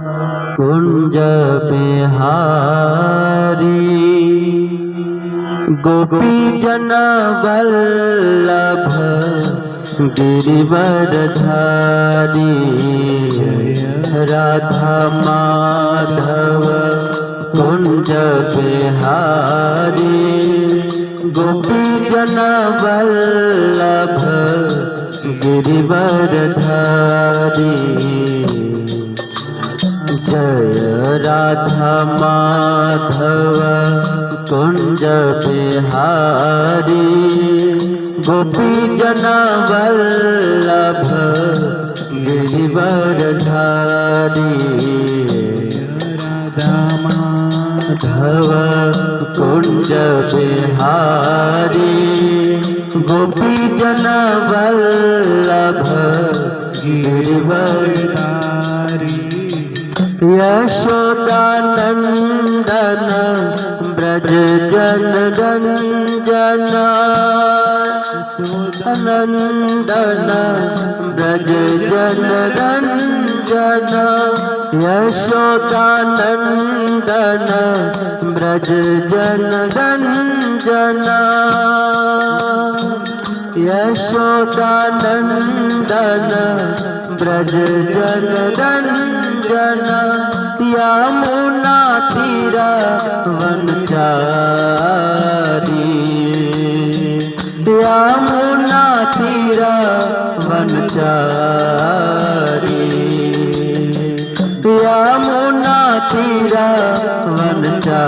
कुंज बिहारी गोपी जन वल्लभ गिरिवरधारी राधा माधव कुंज बिहारी गोपी जन वल्लभ गिरिवरधारी जय राधा माधव कुंज बिहारी गोपी जन वल्लभ गिरिवरधारी राधा माधव कुंज बिहारी गोपी जन वल्लभ गिरिवरधारी यशोदानंदन ब्रज जन रंजन नंदन ब्रज जन रंजन यशोदानंदन ब्रज जन रंजन यशोदानंदन ब्रज जन रंजन यमुना तीरा वनचारी यमुना तीरा वनचारी यमुना तीरा वनचारी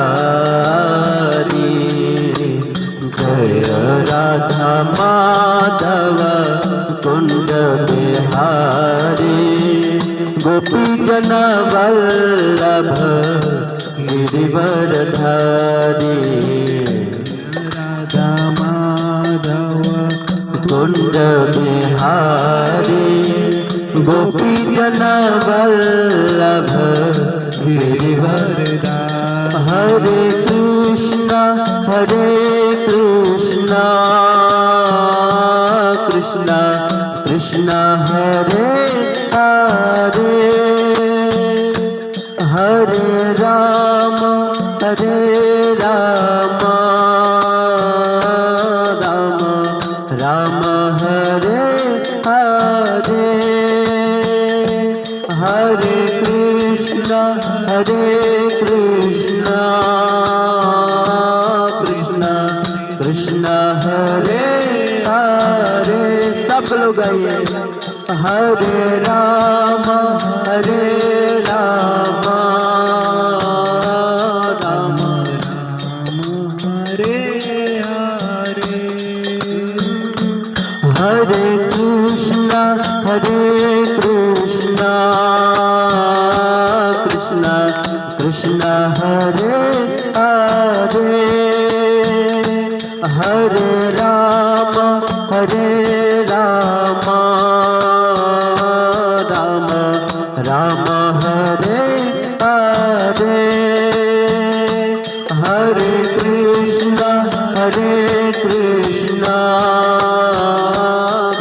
जय राधा माधव कुंज बिहारी गोपी जन वल्लभ गिरिवरधारी राधा माधव कुंज बिहारी गोपी जन वल्लभ गिरिवरधारी हरे कृष्णा कृष्णा कृष्णा हरे हरे हरे राम राम राम हरे हरे हरे कृष्णा कृष्णा कृष्णा हरे हरे सब लोग गाइए हरे राम राम राम हरे हरे हरे कृष्णा कृष्णा कृष्णा हरे हरे हरे राम राम राम हरे हरे हरे कृष्णा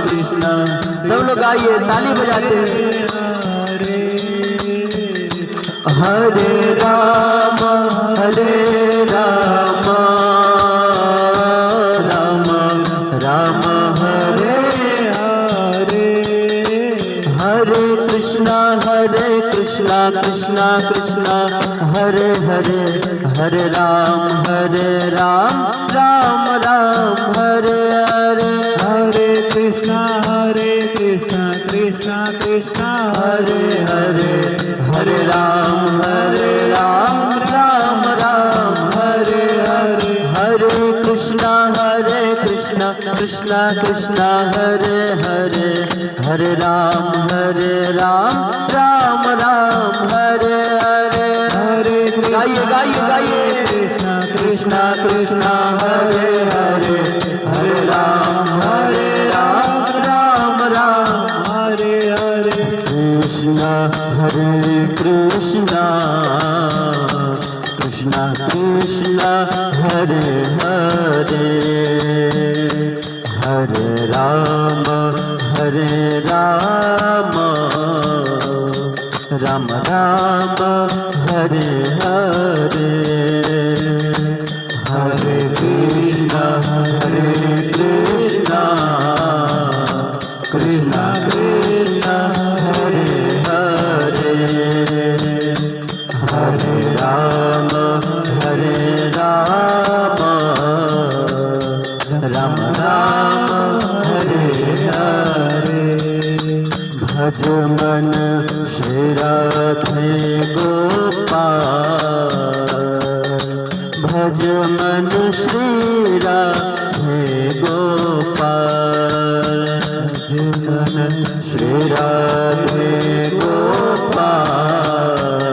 कृष्णा सब लोग आइए ताली बजाते हरे राम राम राम हरे हरे हरे कृष्णा कृष्णा कृष्णा हरे हरे हरे राम राम राम हरे हरे हरे कृष्णा कृष्णा कृष्णा हरे हरे हरे राम राम राम हरे हरे हरे कृष्णा कृष्णा कृष्णा हरे हरे हरे राम राम राम हरे हरे हरे गाइए गाइए गाइए कृष्णा कृष्णा हरे हरे हरे राम राम राम हरे हरे कृष्णा कृष्णा कृष्णा हरे हरे हरे राम राम राम राम हरे हरे, हरे कृष्णा कृष्णा कृष्णा हरे हरे, हरे राम राम राम हरे हरे। भज मन श्री राधे गोपाल, भज मन श्री राधे गोपाल, भज मन श्री राधे गोपाल,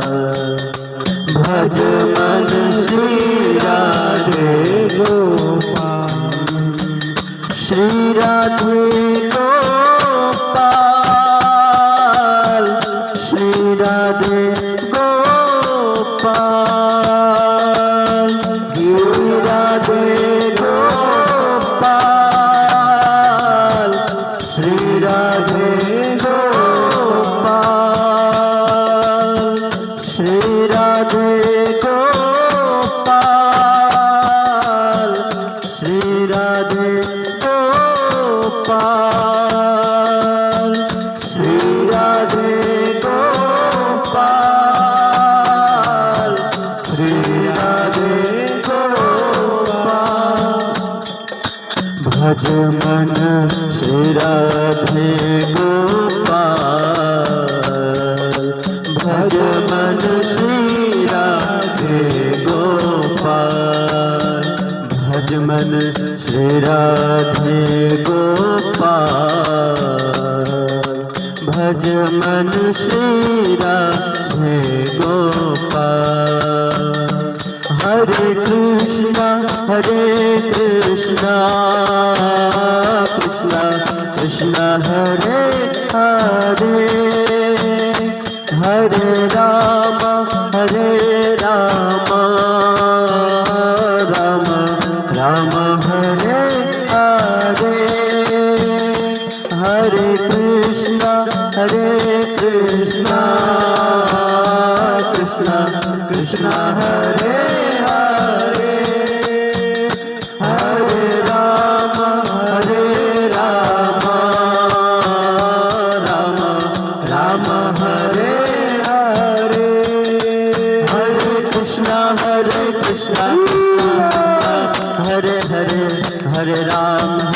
भज मन श्री राधे गोपाल, श्री राधे गोपाल, श्री राधे गोपाल, श्री राधे गोपाल, श्री राधे गोपाल, श्री राधे गोपाल, श्री राधे गोपाल, श्री राधे गोपाल, श्री राधे गोपाल। भज मन श्री राधे गोपाल, भज मन श्री राधे गोपाल, भज मन श्री राधे गोपाल, भज मन श्री राधे गोपाल। हरे कृष्णा कृष्णा कृष्णा हरे हरे, हरे राम राम राम हरे हरे, हरे कृष्णा कृष्णा कृष्णा हरे हरे, हरे राम राम हरे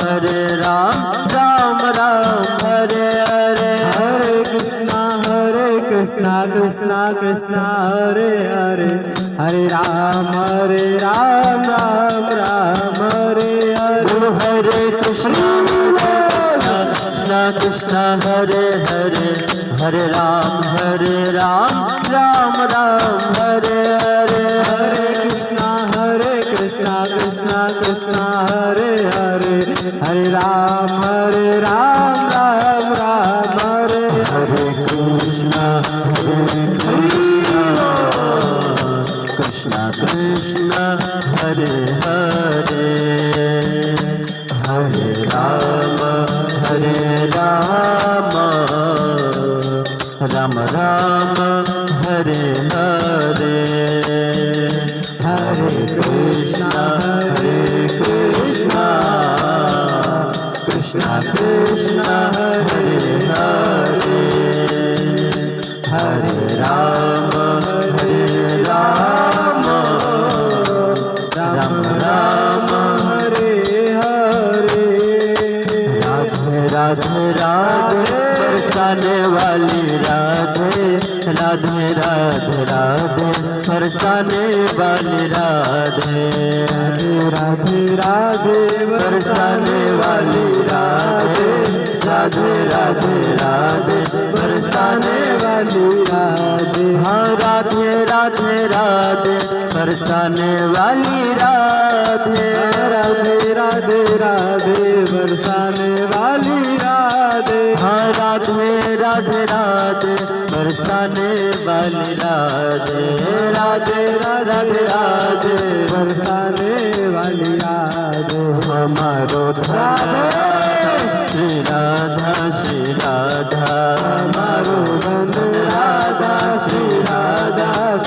हरे, हरे कृष्णा हरे हरे, हरे राम राम राम हरे हरे, हरे कृष्णा कृष्णा कृष्णा हरे हरे, हरे राम राम राम हरे हरे, हरे कृष्णा कृष्णा हरे हरे, हरे राम राम राम हरे हरे, हरे कृष्णा कृष्णा कृष्णा हरे हरे, हरे राम राम राम हरे हरे, कृष्णा कृष्णा कृष्णा हरे हरे, हरे राम राम राम हरे हरे, हरे कृष्णा कृष्णा कृष्णा हरे हरे, हरे राम राम हरे हरे। राधे राधे बरसाने वाली राधे, राधे राधे राधे बरसाने वाली राधे, राधे राधे बरसाने वाली राधे, राधे राधे राधे बरसाने वाली राधे, हाँ राधे राधे राधे बरसाने वाली राधे, राधे राधे राधे बरसाने वाली राधे, हाँ राधे राधे राधे बरसाने वाली राधे, राधे राधे राधे बरसाने वाली राधे, हमारो राधे श्री राधा हमारो धन राधा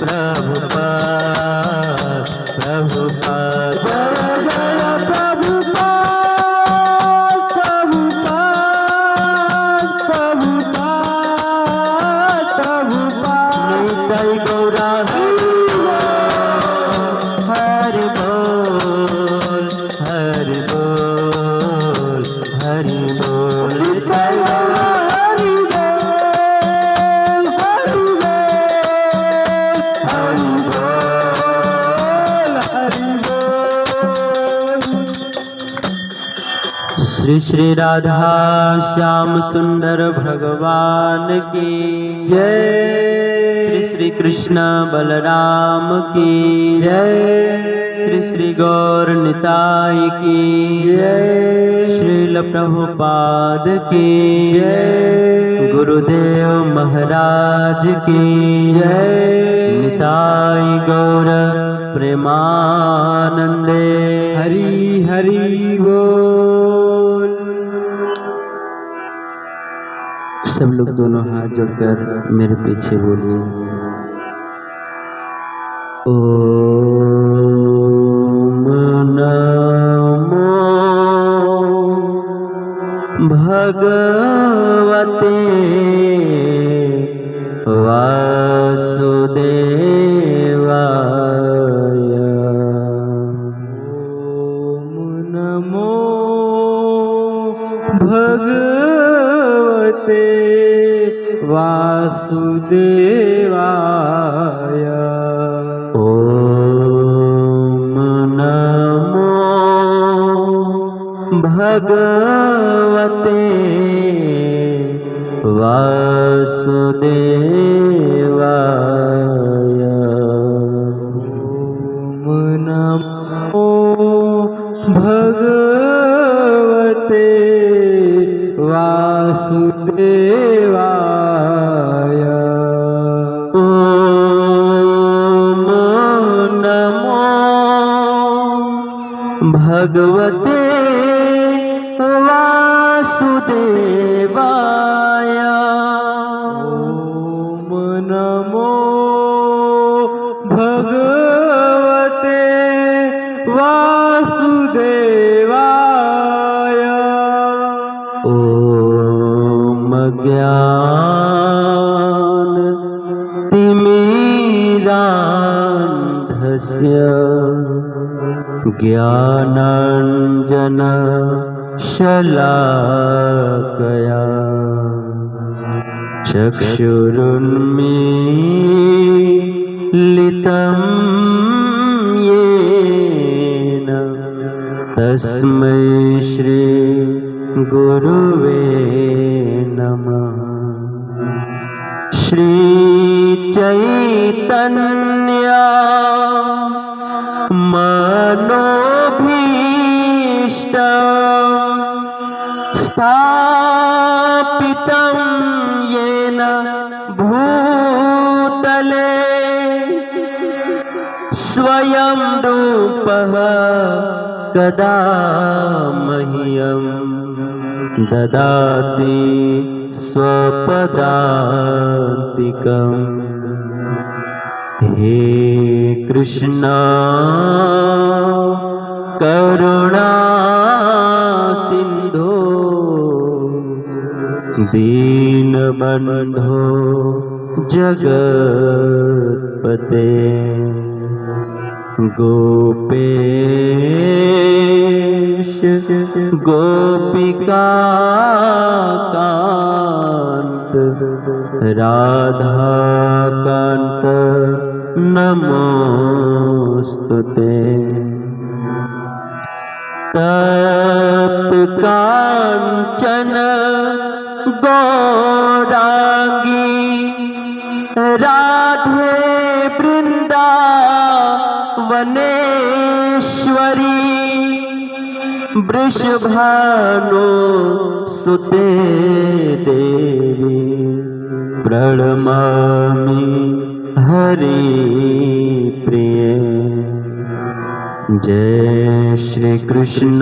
प्रभुपाद प्रभुपाद श्री श्री राधा श्याम सुंदर भगवान की जय। श्री श्री कृष्ण बलराम की जय। श्री श्री गौर निताई की जय। श्रील प्रभुपाद की जय। गुरुदेव महाराज की जय। निताई गौर प्रेमानंदे। हरि हरि बोल। सब लोग दोनों हाथ जोड़कर मेरे पीछे बोलिए। ओम नमो भगवते वासुदेवाय। ओम नमो भगवते वासुदेवाय। ओम नमो भगवते वासुदेवाय। ओम नमो भगवते वासुदेवाय। ओम नमो भगवते वासुदेवाय। ओम नमो भगवते वासुदेवाय। ओम ज्ञान तिमिरान्धस्य ज्ञानाञ्जन शलाकया चक्षुरुन्मीलितं येन तस्मै श्री गुरुवे नमः। श्री चैतन्य मनोभीष्ट स्थापितं येन भूतले स्वयं रूपः कदा मह्यं ददाति स्वपदान्तिकम्। हे कृष्णा करुणा सिंधो दीनबन्धो जगत्पते। गोपेश गोपिकान्त राधाकान्त नमोस्तुते। तप्त कांचन गौरांगी राधे वृंदावनेश्वरी। वृषभानु सुते देवी प्रणमामि हरि प्रिये। जय श्री कृष्ण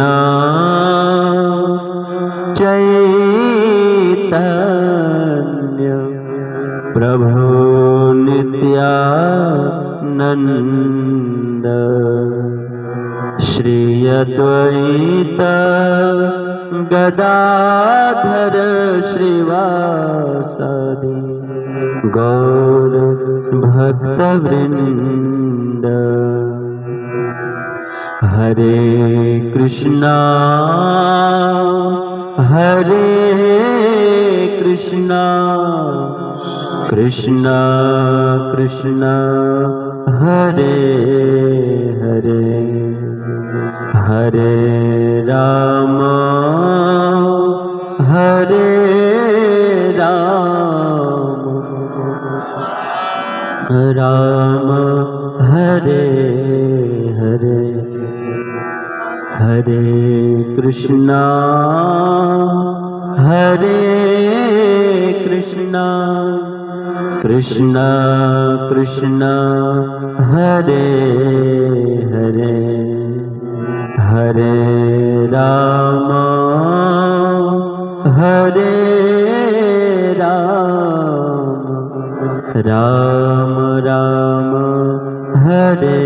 चैतन्य प्रभु नंद श्री अद्वैत गदाधर श्रीवासादि गौर भक्तवृंद। हरे कृष्णा कृष्णा कृष्णा हरे हरे, हरे राम राम हरे हरे, हरे कृष्णा कृष्णा कृष्णा हरे हरे, हरे राम राम राम हरे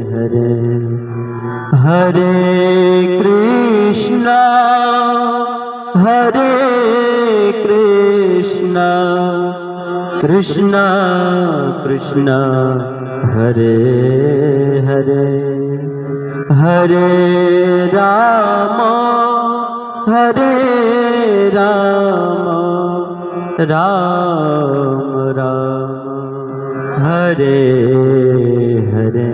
हरे, हरे कृष्णा कृष्णा कृष्णा हरे हरे, हरे राम राम राम हरे हरे।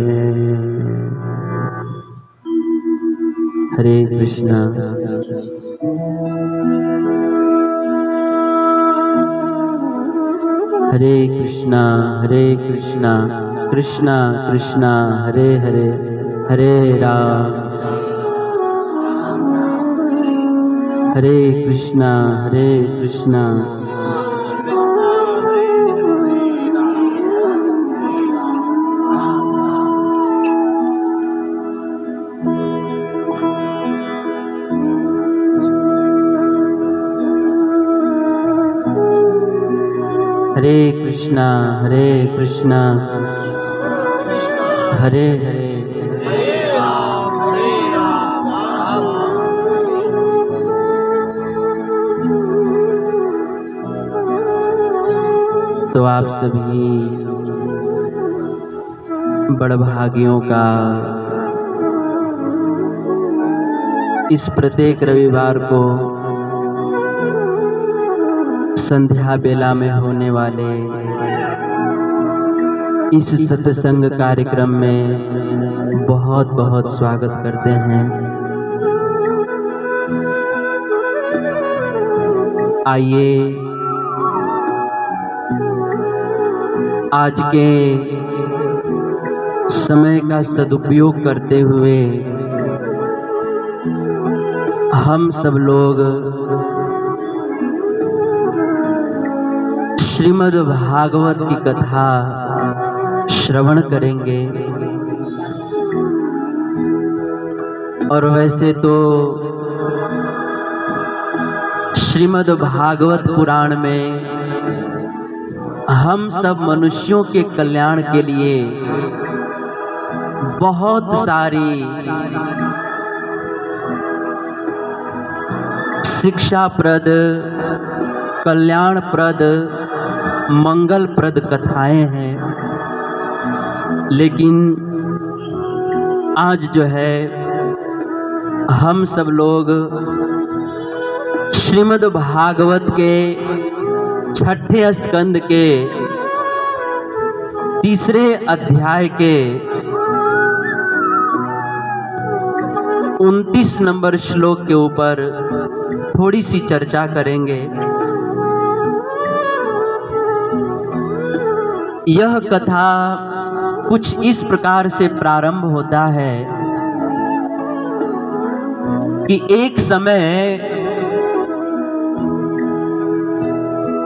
हरे कृष्णा। हरे कृष्णा कृष्णा कृष्णा हरे हरे, हरे राम हरे कृष्णा हरे कृष्णा हरे हरे। तो आप सभी बड़भागियों का इस प्रत्येक रविवार को संध्या बेला में होने वाले इस सत्संग कार्यक्रम में बहुत बहुत स्वागत करते हैं। आइए आज के समय का सदुपयोग करते हुए हम सब लोग श्रीमद् भागवत की कथा श्रवण करेंगे। और वैसे तो श्रीमद् भागवत पुराण में हम सब मनुष्यों के कल्याण के लिए बहुत सारी शिक्षाप्रद, कल्याणप्रद, मंगलप्रद कथाएं हैं। लेकिन आज जो है हम सब लोग श्रीमद् भागवत के छठे स्कंद के तीसरे अध्याय के 29 नंबर श्लोक के ऊपर थोड़ी सी चर्चा करेंगे। यह कथा कुछ इस प्रकार से प्रारंभ होता है कि एक समय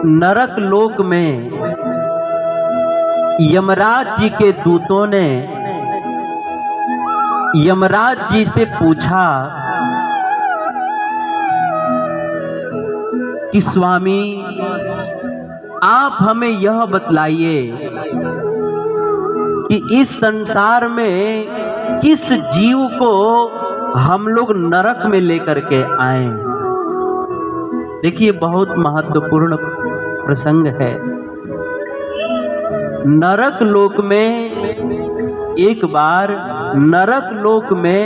नरक लोक में यमराज जी के दूतों ने यमराज जी से पूछा कि स्वामी, आप हमें यह बतलाइए कि इस संसार में किस जीव को हम लोग नरक में लेकर के आए। देखिए, बहुत महत्वपूर्ण प्रसंग है। नरक लोक में एक बार नरक लोक में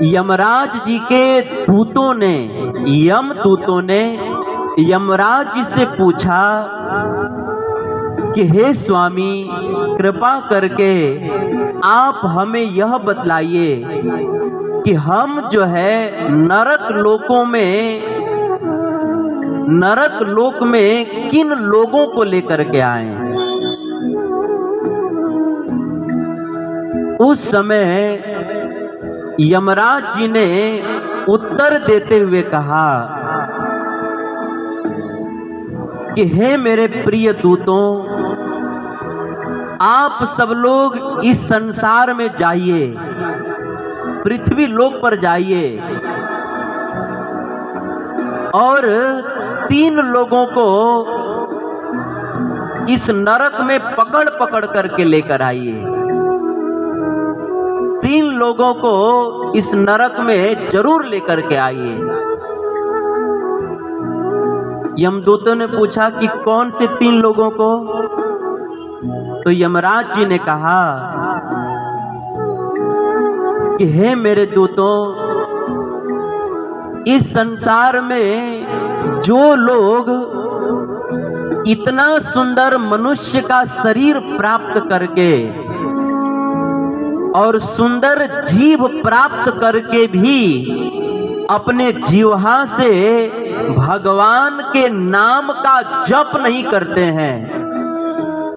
यमराज जी के दूतों ने, यमदूतों ने यमराज जी से पूछा कि हे स्वामी, कृपा करके आप हमें यह बतलाइए कि हम जो है नरक लोक में किन लोगों को लेकर के आए। उस समय यमराज जी ने उत्तर देते हुए कहा कि हे मेरे प्रिय दूतों, आप सब लोग इस संसार में जाइए, पृथ्वी लोक पर जाइए और 3 लोगों को इस नरक में पकड़ पकड़ करके लेकर आइए। 3 लोगों को इस नरक में जरूर लेकर के आइए। यमदूतों ने पूछा कि कौन से 3 लोगों को? तो यमराज जी ने कहा कि हे मेरे दूतों, इस संसार में जो लोग इतना सुंदर मनुष्य का शरीर प्राप्त करके और सुंदर जीभ प्राप्त करके भी अपने जीवा से भगवान के नाम का जप नहीं करते हैं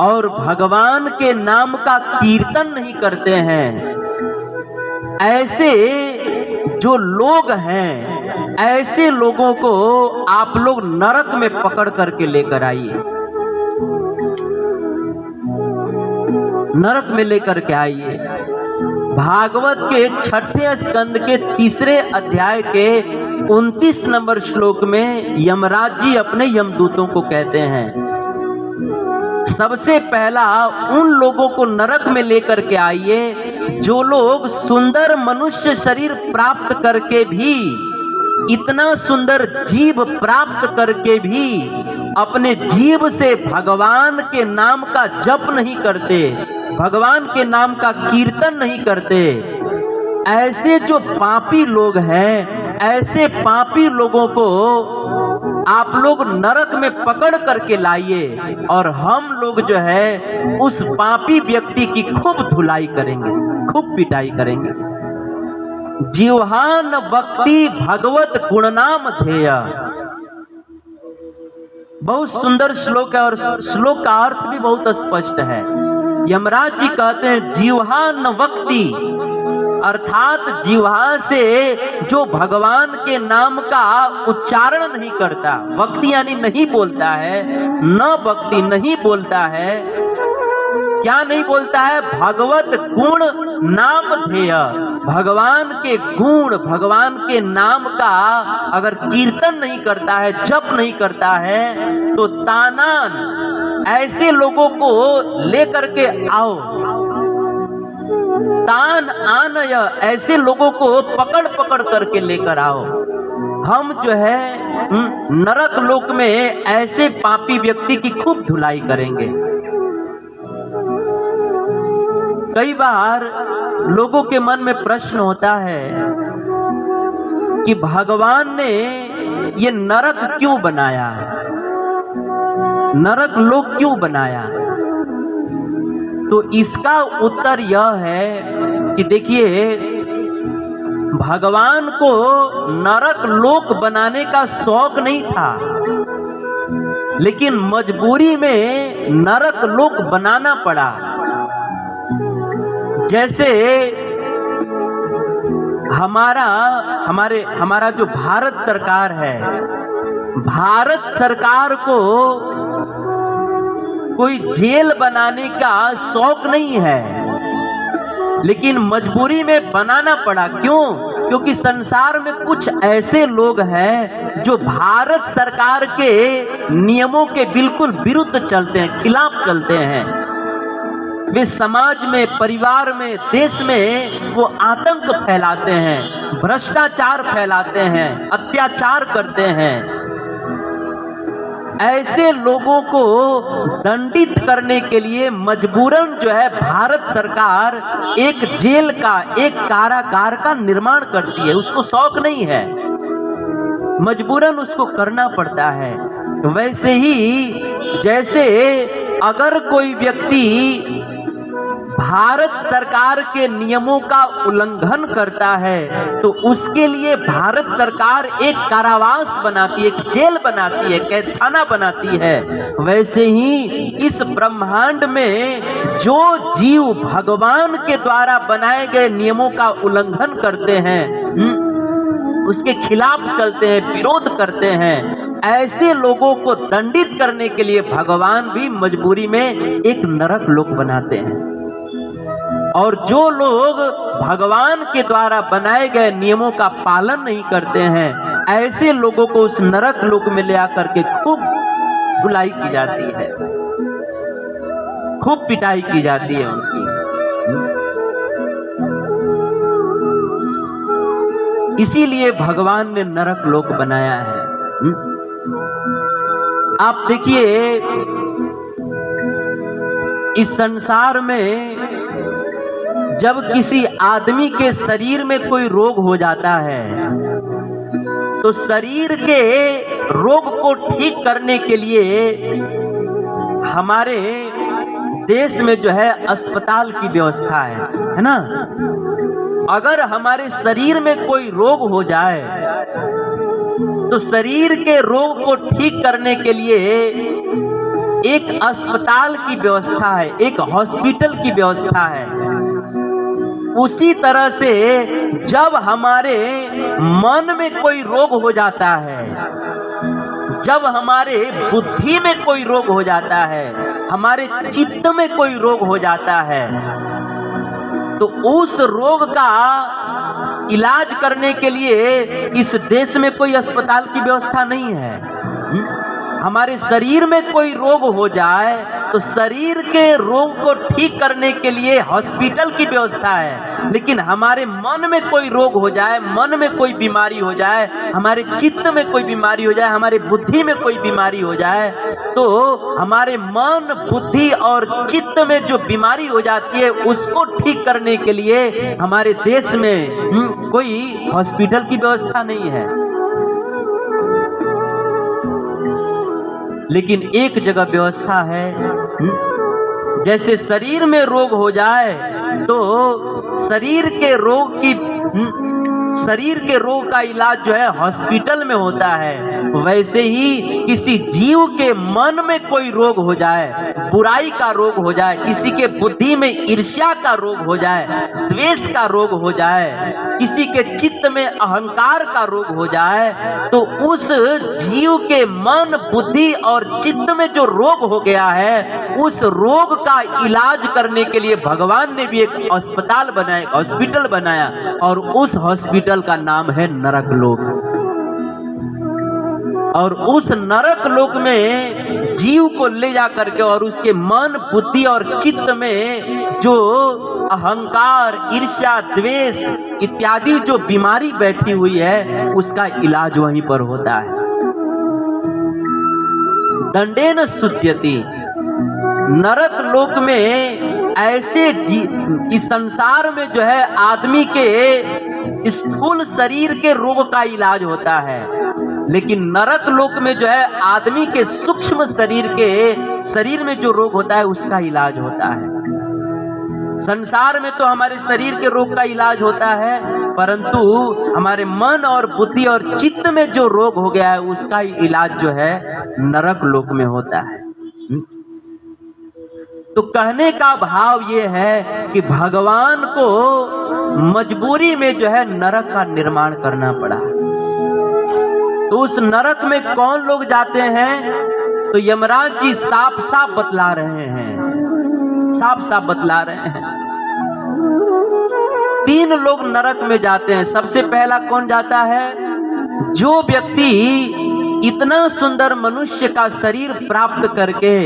और भगवान के नाम का कीर्तन नहीं करते हैं, ऐसे जो लोग हैं, ऐसे लोगों को आप लोग नरक में पकड़ करके लेकर आइए, नरक में लेकर के आइए। भागवत के 6ठे स्कंद के 3रे अध्याय के 29 नंबर श्लोक में यमराज जी अपने यमदूतों को कहते हैं, सबसे पहला उन लोगों को नरक में लेकर के आइए जो लोग सुंदर मनुष्य शरीर प्राप्त करके भी, इतना सुंदर जीभ प्राप्त करके भी अपने जीभ से भगवान के नाम का जप नहीं करते, भगवान के नाम का कीर्तन नहीं करते। ऐसे जो पापी लोग हैं, ऐसे पापी लोगों को आप लोग नरक में पकड़ करके लाइए और हम लोग जो है उस पापी व्यक्ति की खूब धुलाई करेंगे, खूब पिटाई करेंगे। जिह्वान भक्ति भगवत गुणनाम ध्येय, बहुत सुंदर श्लोक है और श्लोक का अर्थ भी बहुत स्पष्ट है। यमराज जी कहते हैं जिह्वान वक्ति, अर्थात जिह्वा से जो भगवान के नाम का उच्चारण नहीं करता, भक्ति यानी नहीं बोलता है, न भक्ति नहीं बोलता है, क्या नहीं बोलता है? भगवत गुण नाम ध्येय, भगवान के गुण, भगवान के नाम का अगर कीर्तन नहीं करता है, जप नहीं करता है, तो तानान, ऐसे लोगों को लेकर के आओ, तान आनय, ऐसे लोगों को पकड़ पकड़ करके लेकर आओ। हम जो है नरक लोक में ऐसे पापी व्यक्ति की खूब धुलाई करेंगे। कई बार लोगों के मन में प्रश्न होता है कि भगवान ने ये नरक क्यों बनाया, नरक लोक क्यों बनाया? तो इसका उत्तर यह है कि देखिए, भगवान को नरक लोक बनाने का शौक नहीं था, लेकिन मजबूरी में नरक लोक बनाना पड़ा। जैसे हमारा जो भारत सरकार है, भारत सरकार को कोई जेल बनाने का शौक नहीं है, लेकिन मजबूरी में बनाना पड़ा। क्यों? क्योंकि संसार में कुछ ऐसे लोग हैं जो भारत सरकार के नियमों के बिल्कुल विरुद्ध चलते हैं, खिलाफ चलते हैं। वे समाज में, परिवार में, देश में वो आतंक फैलाते हैं, भ्रष्टाचार फैलाते हैं, अत्याचार करते हैं। ऐसे लोगों को दंडित करने के लिए मजबूरन जो है भारत सरकार एक जेल का, एक कारागार का निर्माण करती है। उसको शौक नहीं है, मजबूरन उसको करना पड़ता है। वैसे ही जैसे अगर कोई व्यक्ति भारत सरकार के नियमों का उल्लंघन करता है तो उसके लिए भारत सरकार एक कारावास बनाती है, एक जेल बनाती है, कैदखाना बनाती है। वैसे ही इस ब्रह्मांड में जो जीव भगवान के द्वारा बनाए गए नियमों का उल्लंघन करते हैं, उसके खिलाफ चलते हैं, विरोध करते हैं, ऐसे लोगों को दंडित करने के लिए भगवान भी मजबूरी में एक नरक लोक बनाते हैं। और जो लोग भगवान के द्वारा बनाए गए नियमों का पालन नहीं करते हैं, ऐसे लोगों को उस नरक लोक में ले आकर के खूब धुलाई की जाती है, खूब पिटाई की जाती है उनकी। इसीलिए भगवान ने नरक लोक बनाया है। आप देखिए, इस संसार में जब किसी आदमी के शरीर में कोई रोग हो जाता है तो शरीर के रोग को ठीक करने के लिए हमारे देश में जो है अस्पताल की व्यवस्था है ना। अगर हमारे शरीर में कोई रोग हो जाए तो शरीर के रोग को ठीक करने के लिए एक अस्पताल की व्यवस्था है, एक हॉस्पिटल की व्यवस्था है। उसी तरह से जब हमारे मन में कोई रोग हो जाता है, जब हमारे बुद्धि में कोई रोग हो जाता है, हमारे चित्त में कोई रोग हो जाता है, तो उस रोग का इलाज करने के लिए इस देश में कोई अस्पताल की व्यवस्था नहीं है। हमारे शरीर में कोई रोग हो जाए तो शरीर के रोग को ठीक करने के लिए हॉस्पिटल की व्यवस्था है, लेकिन हमारे मन में कोई रोग हो जाए, मन में कोई बीमारी हो जाए, हमारे चित्त में कोई बीमारी हो जाए, हमारे बुद्धि में कोई बीमारी हो जाए, तो हमारे मन, बुद्धि और चित्त में जो बीमारी हो जाती है उसको ठीक करने के लिए हमारे देश में कोई हॉस्पिटल की व्यवस्था नहीं है। लेकिन एक जगह व्यवस्था है, जैसे शरीर में रोग हो जाए तो शरीर के रोग का इलाज जो है हॉस्पिटल में होता है। वैसे ही किसी जीव के मन में कोई रोग हो जाए, बुराई का रोग हो जाए, किसी के बुद्धि में ईर्ष्या का रोग हो जाए, द्वेष का रोग हो जाए, किसी के चित्त में अहंकार का रोग हो जाए, तो उस जीव के मन, बुद्धि और चित्त में जो रोग हो गया है, उस रोग का इलाज करने के लिए भगवान ने भी एक अस्पताल बनाया, हॉस्पिटल बनाया, और उस हॉस्पिटल का नाम है नरक लोक। और उस नरक लोक में जीव को ले जा करके और उसके मन, बुद्धि और चित्त में जो अहंकार, ईर्ष्या, द्वेष इत्यादि जो बीमारी बैठी हुई है उसका इलाज वहीं पर होता है। दंडेन शुध्यति। नरक लोक में ऐसे इस संसार में जो है आदमी के स्थूल शरीर के रोग का इलाज होता है, लेकिन नरक लोक में जो है आदमी के सूक्ष्म शरीर में जो रोग होता है उसका इलाज होता है। संसार में तो हमारे शरीर के रोग का इलाज होता है, परंतु हमारे मन और बुद्धि और चित्त में जो रोग हो गया है उसका इलाज जो है नरक लोक में होता है। तो कहने का भाव ये है कि भगवान को मजबूरी में जो है नरक का निर्माण करना पड़ा। तो उस नरक में कौन लोग जाते हैं? तो यमराज जी साफ साफ बतला रहे हैं, साफ साफ बतला रहे हैं। 3 लोग नरक में जाते हैं। सबसे पहला कौन जाता है? जो व्यक्ति इतना सुंदर मनुष्य का शरीर प्राप्त करके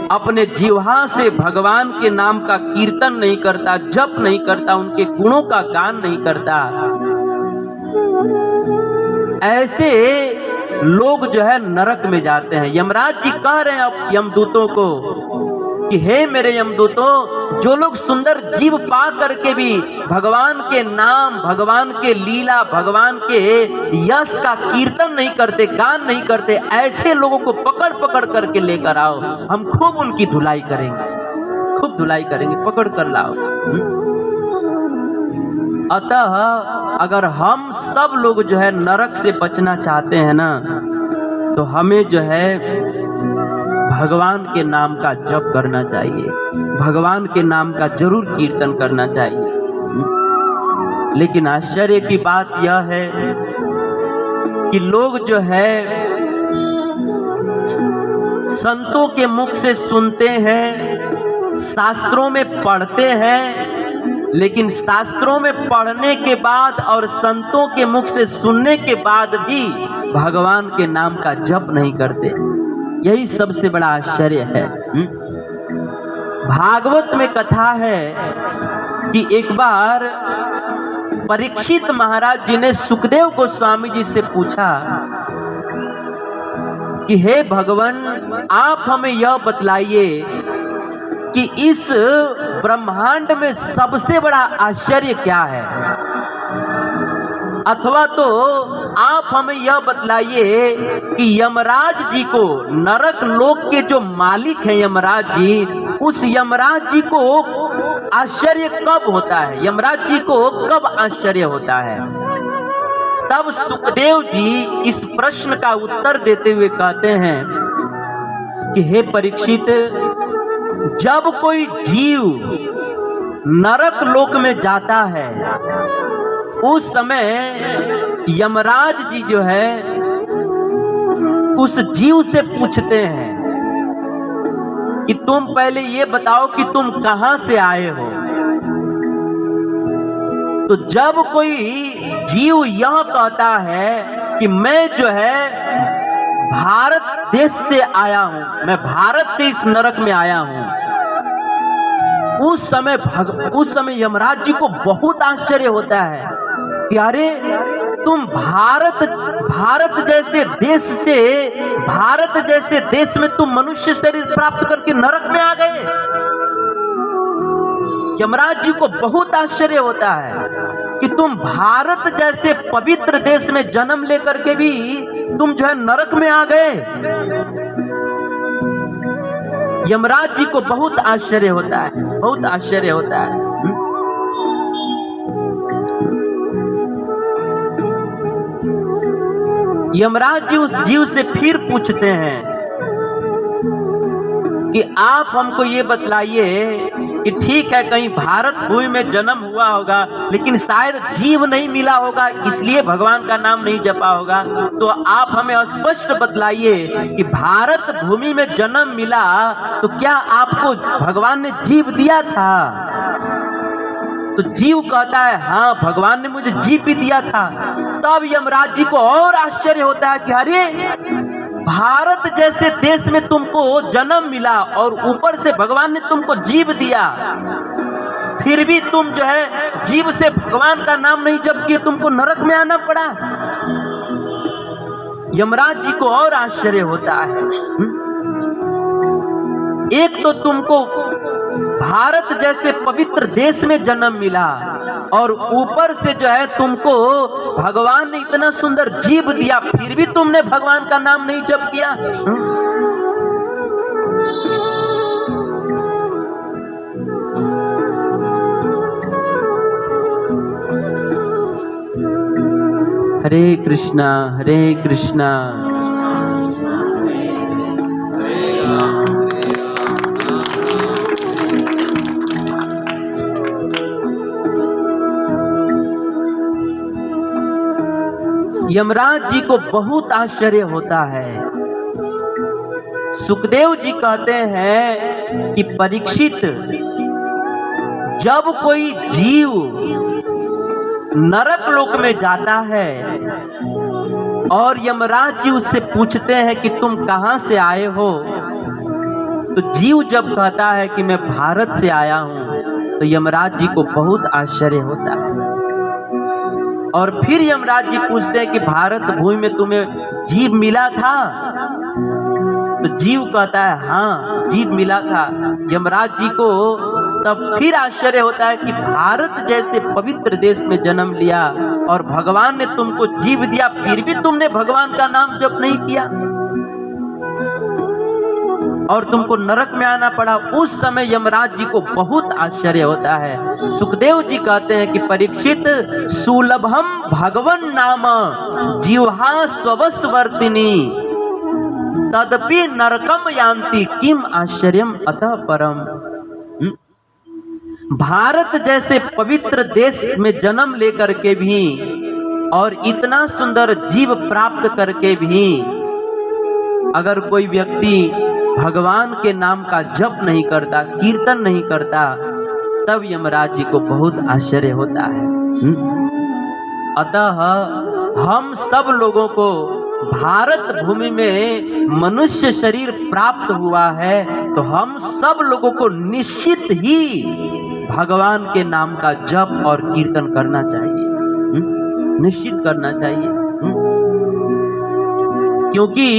अपने जिह्वा से भगवान के नाम का कीर्तन नहीं करता, जप नहीं करता, उनके गुणों का गान नहीं करता, ऐसे लोग जो है नरक में जाते हैं। यमराज जी कह रहे हैं अब यमदूतों को कि हे मेरे यमदूतों, जो लोग सुंदर जीव पा करके भी भगवान के नाम, भगवान के लीला, भगवान के यश का कीर्तन नहीं करते, गान नहीं करते, ऐसे लोगों को पकड़ पकड़ करके लेकर आओ, हम खूब उनकी धुलाई करेंगे, खूब धुलाई करेंगे, पकड़ कर लाओ। अतः अगर हम सब लोग जो है नरक से बचना चाहते हैं ना, तो हमें जो है भगवान के नाम का जप करना चाहिए, भगवान के नाम का जरूर कीर्तन करना चाहिए। लेकिन आश्चर्य की बात यह है कि लोग जो है संतों के मुख से सुनते हैं, शास्त्रों में पढ़ते हैं, लेकिन शास्त्रों में पढ़ने के बाद और संतों के मुख से सुनने के बाद भी भगवान के नाम का जप नहीं करते। यही सबसे बड़ा आश्चर्य है। भागवत में कथा है कि एक बार परीक्षित महाराज जी ने सुखदेव गोस्वामी जी से पूछा कि हे भगवान, आप हमें यह बतलाइए कि इस ब्रह्मांड में सबसे बड़ा आश्चर्य क्या है, अथवा तो आप हमें यह बतलाइए कि यमराज जी को, नरक लोक के जो मालिक हैं यमराज जी, उस यमराज जी को आश्चर्य कब होता है, यमराज जी को कब आश्चर्य होता है। तब सुखदेव जी इस प्रश्न का उत्तर देते हुए कहते हैं कि हे परीक्षित, जब कोई जीव नरक लोक में जाता है उस समय यमराज जी जो है उस जीव से पूछते हैं कि तुम पहले ये बताओ कि तुम कहां से आए हो। तो जब कोई जीव यह कहता है कि मैं जो है भारत देश से आया हूं, मैं भारत से इस नरक में आया हूं, उस समय यमराज जी को बहुत आश्चर्य होता है कि अरे तुम भारत जैसे देश में तुम मनुष्य शरीर प्राप्त करके नरक में आ गए। यमराज जी को बहुत आश्चर्य होता है कि तुम भारत जैसे पवित्र देश में जन्म लेकर के भी तुम जो है नरक में आ गए। यमराज जी को बहुत आश्चर्य होता है, बहुत आश्चर्य होता है। यमराज जी उस जीव से फिर पूछते हैं कि आप हमको ये बतलाइए कि ठीक है, कहीं भारत भूमि में जन्म हुआ होगा, लेकिन शायद जीव नहीं मिला होगा, इसलिए भगवान का नाम नहीं जपा होगा। तो आप हमें स्पष्ट बतलाइए कि भारत भूमि में जन्म मिला तो क्या आपको भगवान ने जीव दिया था? तो जीव कहता है हाँ, भगवान ने मुझे जीव भी दिया था। तब यमराज जी को और आश्चर्य होता है कि अरे भारत जैसे देश में तुमको जन्म मिला और ऊपर से भगवान ने तुमको जीव दिया, फिर भी तुम जो है जीव से भगवान का नाम नहीं जप किए, तुमको नरक में आना पड़ा। यमराज जी को और आश्चर्य होता है। एक तो तुमको भारत जैसे पवित्र देश में जन्म मिला और ऊपर से जो है तुमको भगवान ने इतना सुंदर जीव दिया, फिर भी तुमने भगवान का नाम नहीं जप किया। हरे कृष्णा हरे कृष्णा। यमराज जी को बहुत आश्चर्य होता है। सुखदेव जी कहते हैं कि परीक्षित, जब कोई जीव नरक लोक में जाता है और यमराज जी उससे पूछते हैं कि तुम कहाँ से आए हो। तो जीव जब कहता है कि मैं भारत से आया हूँ, तो यमराज जी को बहुत आश्चर्य होता है। और फिर यमराज जी पूछते हैं कि भारत भूमि में तुम्हें जीव मिला था। तो जीव कहता है हाँ, जीव मिला था। यमराज जी को तब फिर आश्चर्य होता है कि भारत जैसे पवित्र देश में जन्म लिया और भगवान ने तुमको जीव दिया, फिर भी तुमने भगवान का नाम जप नहीं किया और तुमको नरक में आना पड़ा। उस समय यमराज जी को बहुत आश्चर्य होता है। सुखदेव जी कहते हैं कि परीक्षित, सुलभम भगवन नाम जीवहा स्वस्वर्तिनी तदपि नरकम यान्ति किम आश्चर्यम अतः परम। भारत जैसे पवित्र देश में जन्म लेकर के भी और इतना सुंदर जीव प्राप्त करके भी अगर कोई व्यक्ति भगवान के नाम का जप नहीं करता, कीर्तन नहीं करता, तब यमराज जी को बहुत आश्चर्य होता है। अतः हम सब लोगों को भारत भूमि में मनुष्य शरीर प्राप्त हुआ है, तो हम सब लोगों को निश्चित ही भगवान के नाम का जप और कीर्तन करना चाहिए, निश्चित करना चाहिए। क्योंकि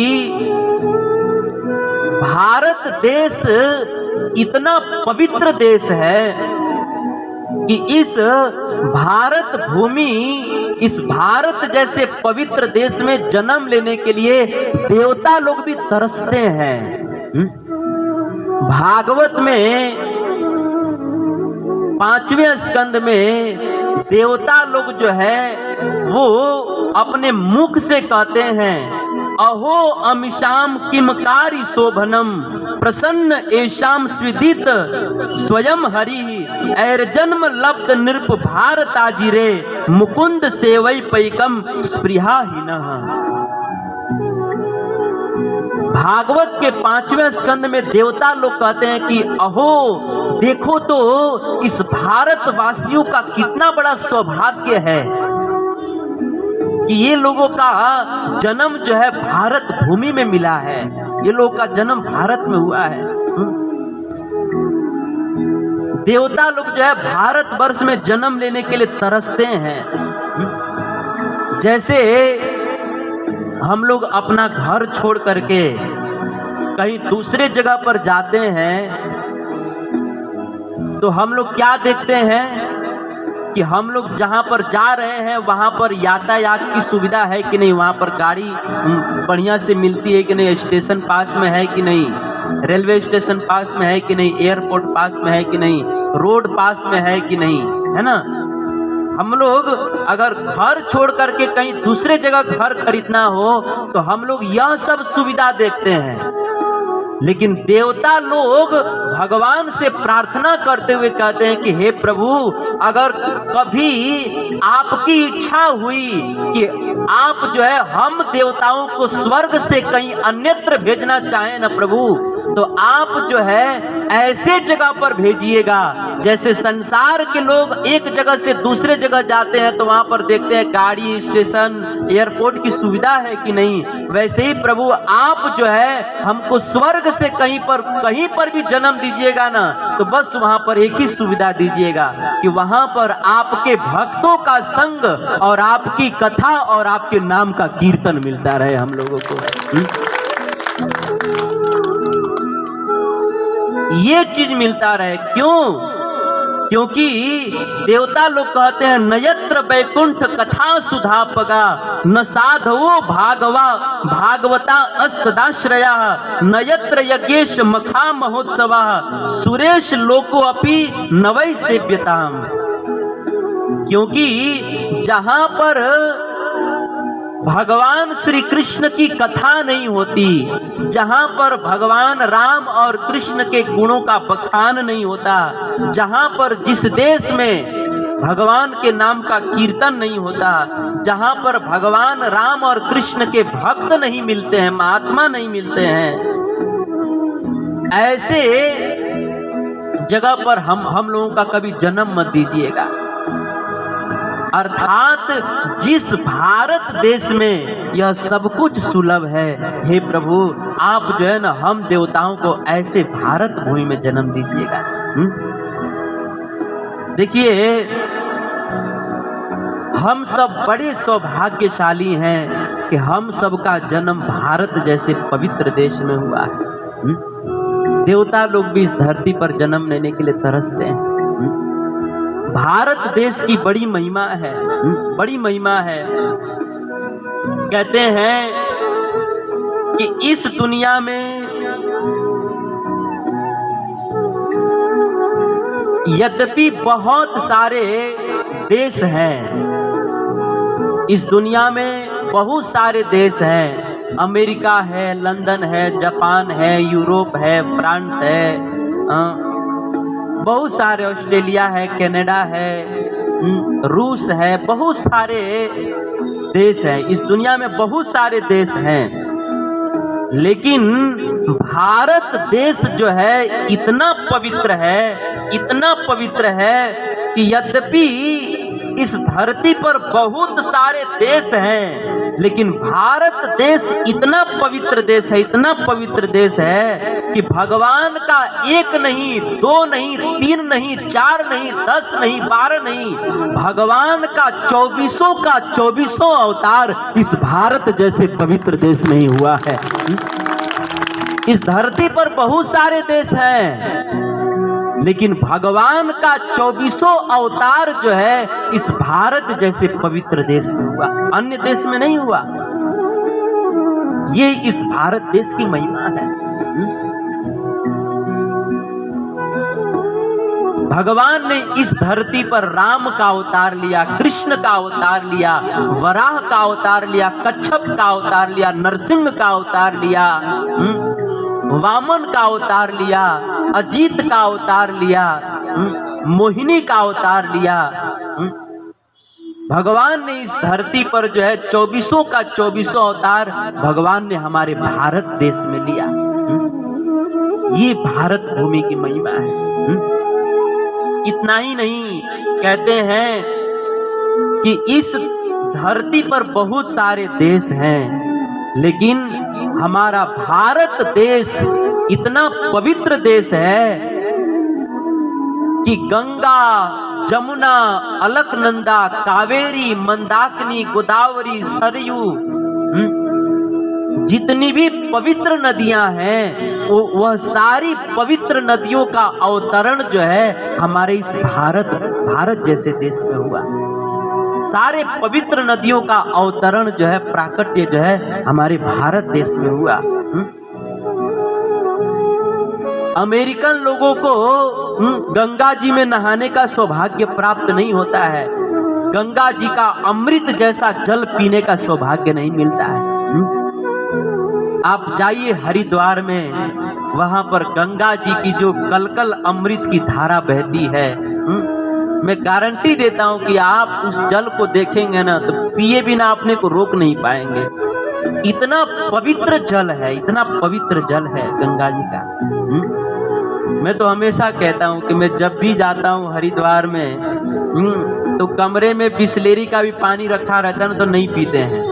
भारत देश इतना पवित्र देश है कि इस भारत भूमि, इस भारत जैसे पवित्र देश में जन्म लेने के लिए देवता लोग भी तरसते हैं। भागवत में 5वें स्कंद में देवता लोग जो है वो अपने मुख से कहते हैं, अहो अमिशाम किमकारी शोभनम प्रसन्न एशाम स्विदित स्वयं हरि ऐर्जन्म लब्ध नृप भारताजिरे मुकुंद सेवई पैकम स्पृहाहीनः। भागवत के 5वें स्कंद में देवता लोग कहते हैं कि अहो देखो तो इस भारतवासियों का कितना बड़ा सौभाग्य है कि ये लोगों का जन्म जो है भारत भूमि में मिला है, ये लोगों का जन्म भारत में हुआ है। देवता लोग जो है भारत वर्ष में जन्म लेने के लिए तरसते हैं। जैसे हम लोग अपना घर छोड़ करके कहीं दूसरे जगह पर जाते हैं तो हम लोग क्या देखते हैं कि हम लोग जहाँ पर जा रहे हैं वहाँ पर यातायात की सुविधा है कि नहीं, वहाँ पर गाड़ी बढ़िया से मिलती है कि नहीं, स्टेशन पास में है कि नहीं, रेलवे स्टेशन पास में है कि नहीं, एयरपोर्ट पास में है कि नहीं, रोड पास में है कि नहीं, है ना। हम लोग अगर घर छोड़ करके कहीं दूसरे जगह घर खरीदना हो तो हम लोग यह सब सुविधा देखते हैं। लेकिन देवता लोग भगवान से प्रार्थना करते हुए कहते हैं कि हे प्रभु, अगर कभी आपकी इच्छा हुई कि आप जो है हम देवताओं को स्वर्ग से कहीं अन्यत्र भेजना चाहें ना प्रभु, तो आप जो है ऐसे जगह पर भेजिएगा जैसे संसार के लोग एक जगह से दूसरे जगह जाते हैं तो वहां पर देखते हैं गाड़ी, स्टेशन, एयरपोर्ट की सुविधा है कि नहीं, वैसे ही प्रभु आप जो है हमको स्वर्ग से कहीं पर भी जन्म दीजिएगा ना, तो बस वहां पर एक ही सुविधा दीजिएगा कि वहां पर आपके भक्तों का संग और आपकी कथा और आपके नाम का कीर्तन मिलता रहे हम लोगों को। ये चीज मिलता रहे। क्यों? क्योंकि देवता लोग कहते हैं नयत्र वैकुंठ कथा सुधापगा न साधवो भागवता अस्तदाश्रया नयत्र यज्ञेश मखा महोत्सवा सुरेश लोको अपि नवै सेव्यताम। क्योंकि जहां पर भगवान श्री कृष्ण की कथा नहीं होती, जहां पर भगवान राम और कृष्ण के गुणों का बखान नहीं होता, जहां पर जिस देश में भगवान के नाम का कीर्तन नहीं होता, जहां पर भगवान राम और कृष्ण के भक्त नहीं मिलते हैं, महात्मा नहीं मिलते हैं, ऐसे जगह पर हम लोगों का कभी जन्म मत दीजिएगा। अर्थात जिस भारत देश में यह सब कुछ सुलभ है, हे प्रभु आप जो है ना हम देवताओं को ऐसे भारत भूमि में जन्म दीजिएगा। देखिए हम सब बड़े सौभाग्यशाली हैं कि हम सबका जन्म भारत जैसे पवित्र देश में हुआ है। देवता लोग भी इस धरती पर जन्म लेने के लिए तरसते हैं। भारत देश की बड़ी महिमा है, बड़ी महिमा है। कहते हैं कि इस दुनिया में यद्यपि बहुत सारे देश हैं, इस दुनिया में बहुत सारे देश हैं, अमेरिका है, लंदन है, जापान है, यूरोप है, फ्रांस है, बहुत सारे, ऑस्ट्रेलिया है, कनाडा है, रूस है, बहुत सारे देश हैं। इस दुनिया में बहुत सारे देश हैं, लेकिन भारत देश जो है इतना पवित्र है, इतना पवित्र है कि यद्यपि इस धरती पर बहुत सारे देश हैं, लेकिन भारत देश इतना पवित्र देश है, इतना पवित्र देश है कि भगवान का एक नहीं, दो नहीं, तीन नहीं, चार नहीं, 10 नहीं, 12 नहीं, भगवान का 24 अवतार इस भारत जैसे पवित्र देश में ही हुआ है। इस धरती पर बहुत सारे देश हैं, लेकिन भगवान का 24 अवतार जो है इस भारत जैसे पवित्र देश में हुआ, अन्य देश में नहीं हुआ। ये इस भारत देश की महिमा है। भगवान ने इस धरती पर राम का अवतार लिया, कृष्ण का अवतार लिया, वराह का अवतार लिया, कच्छप का अवतार लिया, नरसिंह का अवतार लिया, वामन का अवतार लिया, अजीत का अवतार लिया, मोहिनी का अवतार लिया। भगवान ने इस धरती पर जो है 24 अवतार भगवान ने हमारे भारत देश में लिया। ये भारत भूमि की महिमा है। इतना ही नहीं, कहते हैं कि इस धरती पर बहुत सारे देश हैं, लेकिन हमारा भारत देश इतना पवित्र देश है कि गंगा, जमुना, अलकनंदा, कावेरी, मंदाकिनी, गोदावरी, सरयू, जितनी भी पवित्र नदियां हैं वह सारी पवित्र नदियों का अवतरण जो है हमारे इस भारत जैसे देश में हुआ। सारे पवित्र नदियों का अवतरण जो है, प्राकट्य जो है हमारे भारत देश में हुआ। अमेरिकन लोगों को गंगा जी में नहाने का सौभाग्य प्राप्त नहीं होता है, गंगा जी का अमृत जैसा जल पीने का सौभाग्य नहीं मिलता है। आप जाइए हरिद्वार में, वहां पर गंगा जी की जो कलकल अमृत की धारा बहती है, मैं गारंटी देता हूं कि आप उस जल को देखेंगे ना तो पिए बिना अपने को रोक नहीं पाएंगे। इतना पवित्र जल है, इतना पवित्र जल है गंगा जी का। मैं तो हमेशा कहता हूं कि मैं जब भी जाता हूं हरिद्वार में तो कमरे में बिसलेरी का भी पानी रखा रहता है ना तो नहीं पीते हैं।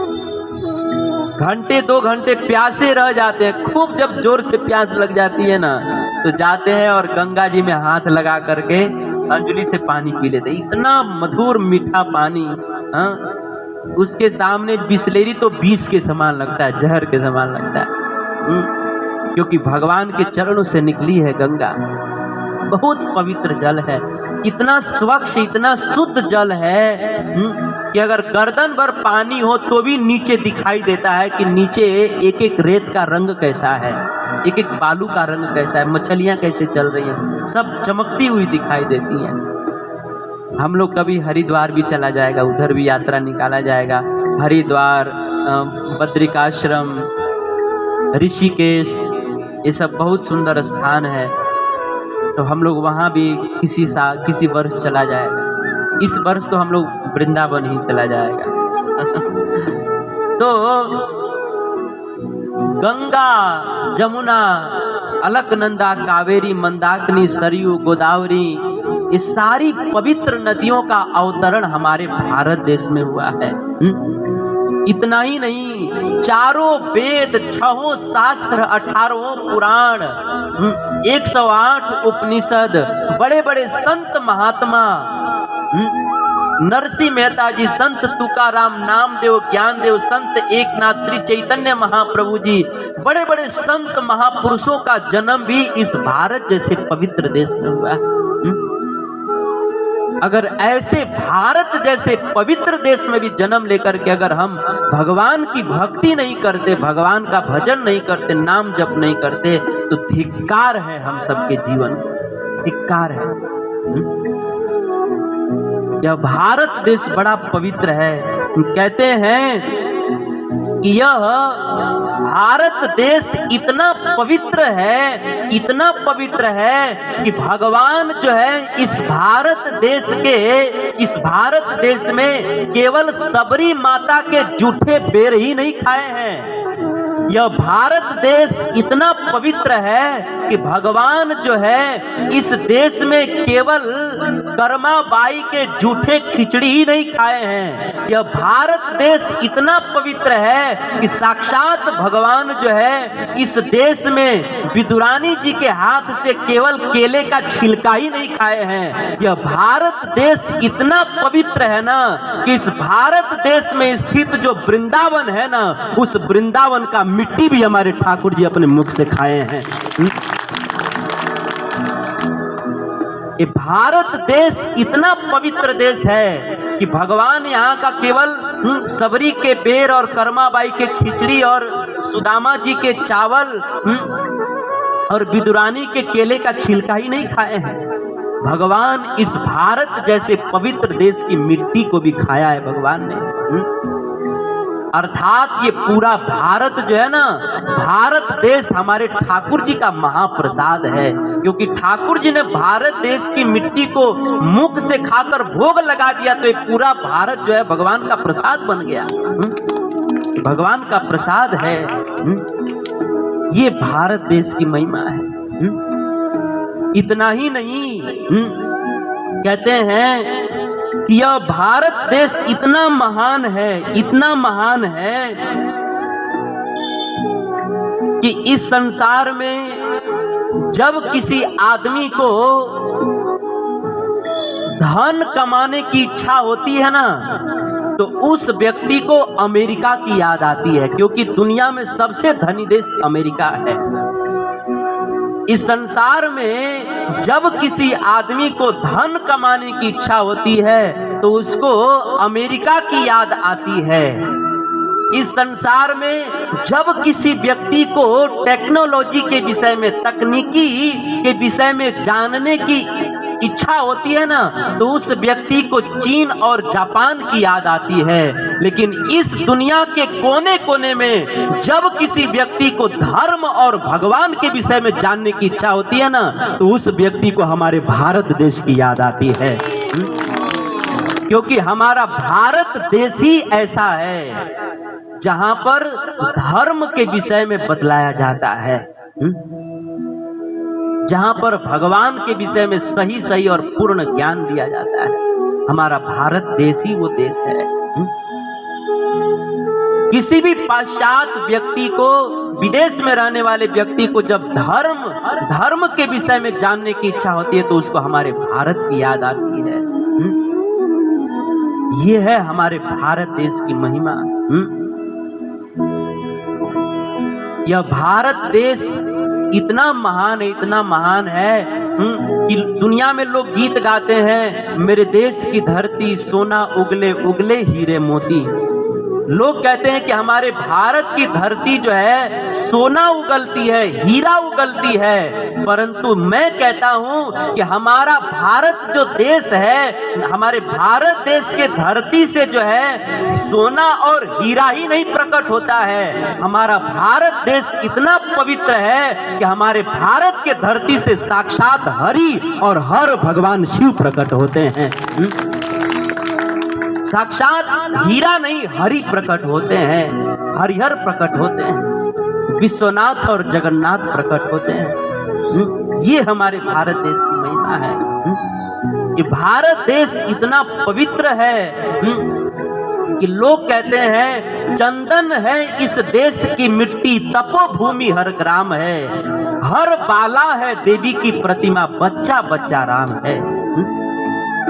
घंटे 2 घंटे प्यासे रह जाते हैं, खूब जब जोर से प्यास लग जाती है ना तो जाते हैं और गंगा जी में हाथ लगा करके अंजलि से पानी पी लेते। इतना मधुर मीठा पानी, उसके सामने बिसलेरी तो विष के समान लगता है, जहर के समान लगता है, क्योंकि भगवान के चरणों से निकली है गंगा। बहुत पवित्र जल है, इतना स्वच्छ, इतना शुद्ध जल है कि अगर गर्दन भर पानी हो तो भी नीचे दिखाई देता है कि नीचे एक एक रेत का रंग कैसा है, एक एक बालू का रंग कैसा है, मछलियां कैसे चल रही हैं, सब चमकती हुई दिखाई देती हैं। हम लोग कभी हरिद्वार भी चला जाएगा, उधर भी यात्रा निकाला जाएगा। हरिद्वार, बद्रिकाश्रम, ऋषिकेश, ये सब बहुत सुंदर स्थान है। तो हम लोग वहाँ भी किसी वर्ष चला जाएगा। इस वर्ष तो हम लोग वृंदावन ही चला जाएगा। तो गंगा, जमुना, अलकनंदा, कावेरी, मंदाकिनी, सरयू, गोदावरी, ये सारी पवित्र नदियों का अवतरण हमारे भारत देश में हुआ है। इतना ही नहीं, चारों वेद, 6 शास्त्र, 18 पुराण, 108 उपनिषद, बड़े बड़े संत महात्मा, नरसिंह मेहता जी, संत तुकाराम, नामदेव, ज्ञानदेव, संत एकनाथ, श्री चैतन्य महाप्रभु जी, बड़े बड़े संत महापुरुषों का जन्म भी इस भारत जैसे पवित्र देश में हुआ है। अगर ऐसे भारत जैसे पवित्र देश में भी जन्म लेकर के अगर हम भगवान की भक्ति नहीं करते, भगवान का भजन नहीं करते, नाम जप नहीं करते, तो धिक्कार है हम सबके जीवन को, धिक्कार है। यह भारत देश बड़ा पवित्र है। कहते हैं कि यह भारत देश इतना पवित्र है, इतना पवित्र है कि भगवान जो है इस भारत देश में केवल सबरी माता के जूठे बेर ही नहीं खाए हैं। यह भारत देश इतना पवित्र है कि भगवान जो है इस देश में केवल कर्मा बाई के जूठे खिचड़ी ही नहीं खाए हैं। यह भारत देश इतना पवित्र है कि साक्षात भगवान जो है इस देश में विदुरानी जी के हाथ से केवल केले का छिलका ही नहीं खाए हैं। यह भारत देश इतना पवित्र है ना कि इस भारत देश में स्थित जो वृंदावन है ना, उस वृंदावन का मिट्टी भी हमारे ठाकुर जी अपने मुख से खाए हैं। ये भारत देश इतना पवित्र देश है कि भगवान यहाँ का केवल सबरी के बेर और कर्माबाई के खिचड़ी और सुदामा जी के चावल और विदुरानी के केले का छिलका ही नहीं खाए हैं। भगवान इस भारत जैसे पवित्र देश की मिट्टी को भी खाया है भगवान ने। अर्थात ये पूरा भारत जो है ना, भारत देश हमारे ठाकुर जी का महाप्रसाद है, क्योंकि ठाकुर जी ने भारत देश की मिट्टी को मुख से खाकर भोग लगा दिया, तो ये पूरा भारत जो है भगवान का प्रसाद बन गया। भगवान का प्रसाद है। ये भारत देश की महिमा है। इतना ही नहीं, कहते हैं कि यह भारत देश इतना महान है, इतना महान है कि इस संसार में जब किसी आदमी को धन कमाने की इच्छा होती है ना, तो उस व्यक्ति को अमेरिका की याद आती है, क्योंकि दुनिया में सबसे धनी देश अमेरिका है। इस संसार में जब किसी आदमी को धन कमाने की इच्छा होती है तो उसको अमेरिका की याद आती है। इस संसार में जब किसी व्यक्ति को टेक्नोलॉजी के विषय में, तकनीकी के विषय में जानने की इच्छा होती है ना, तो उस व्यक्ति को चीन और जापान की याद आती है। लेकिन इस दुनिया के कोने कोने में जब किसी व्यक्ति को धर्म और भगवान के विषय में जानने की इच्छा होती है ना, तो उस व्यक्ति को हमारे भारत देश की याद आती है। क्योंकि हमारा भारत देश ही ऐसा है जहां पर धर्म के विषय में बतलाया जाता है, जहां पर भगवान के विषय में सही सही और पूर्ण ज्ञान दिया जाता है। हमारा भारत देश ही वो देश है। किसी भी पाश्चात्य व्यक्ति को, विदेश में रहने वाले व्यक्ति को जब धर्म के विषय में जानने की इच्छा होती है तो उसको हमारे भारत की याद आती है। ये है हमारे भारत देश की महिमा। यह भारत देश इतना महान है, इतना महान है कि दुनिया में लोग गीत गाते हैं, मेरे देश की धरती सोना उगले उगले हीरे मोती। लोग कहते हैं कि हमारे भारत की धरती जो है सोना उगलती है, हीरा उगलती है, परंतु मैं कहता हूं कि हमारा भारत जो देश है, हमारे भारत देश के धरती से जो है सोना और हीरा ही नहीं प्रकट होता है। हमारा भारत देश इतना पवित्र है कि हमारे भारत के धरती से साक्षात हरि और हर भगवान शिव प्रकट होते हैं। साक्षात हीरा नहीं, हरि प्रकट होते हैं, हरिहर प्रकट होते हैं, विश्वनाथ और जगन्नाथ प्रकट होते हैं। ये हमारे भारत देश की महिमा है। कि भारत देश इतना पवित्र है कि लोग कहते हैं चंदन है इस देश की मिट्टी, तपोभूमि हर ग्राम है, हर बाला है देवी की प्रतिमा, बच्चा बच्चा राम है।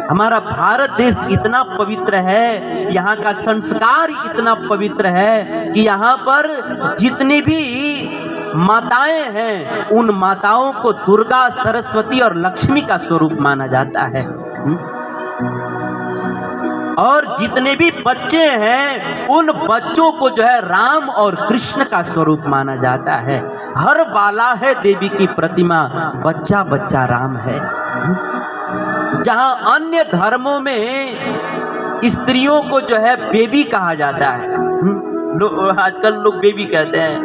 हमारा भारत देश इतना पवित्र है, यहाँ का संस्कार इतना पवित्र है कि यहाँ पर जितनी भी माताएं हैं उन माताओं को दुर्गा, सरस्वती और लक्ष्मी का स्वरूप माना जाता है। और जितने भी बच्चे हैं उन बच्चों को जो है राम और कृष्ण का स्वरूप माना जाता है। हर बाला है देवी की प्रतिमा, बच्चा बच्चा राम है। जहां अन्य धर्मों में स्त्रियों को जो है बेबी कहा जाता है, आजकल लोग बेबी कहते हैं।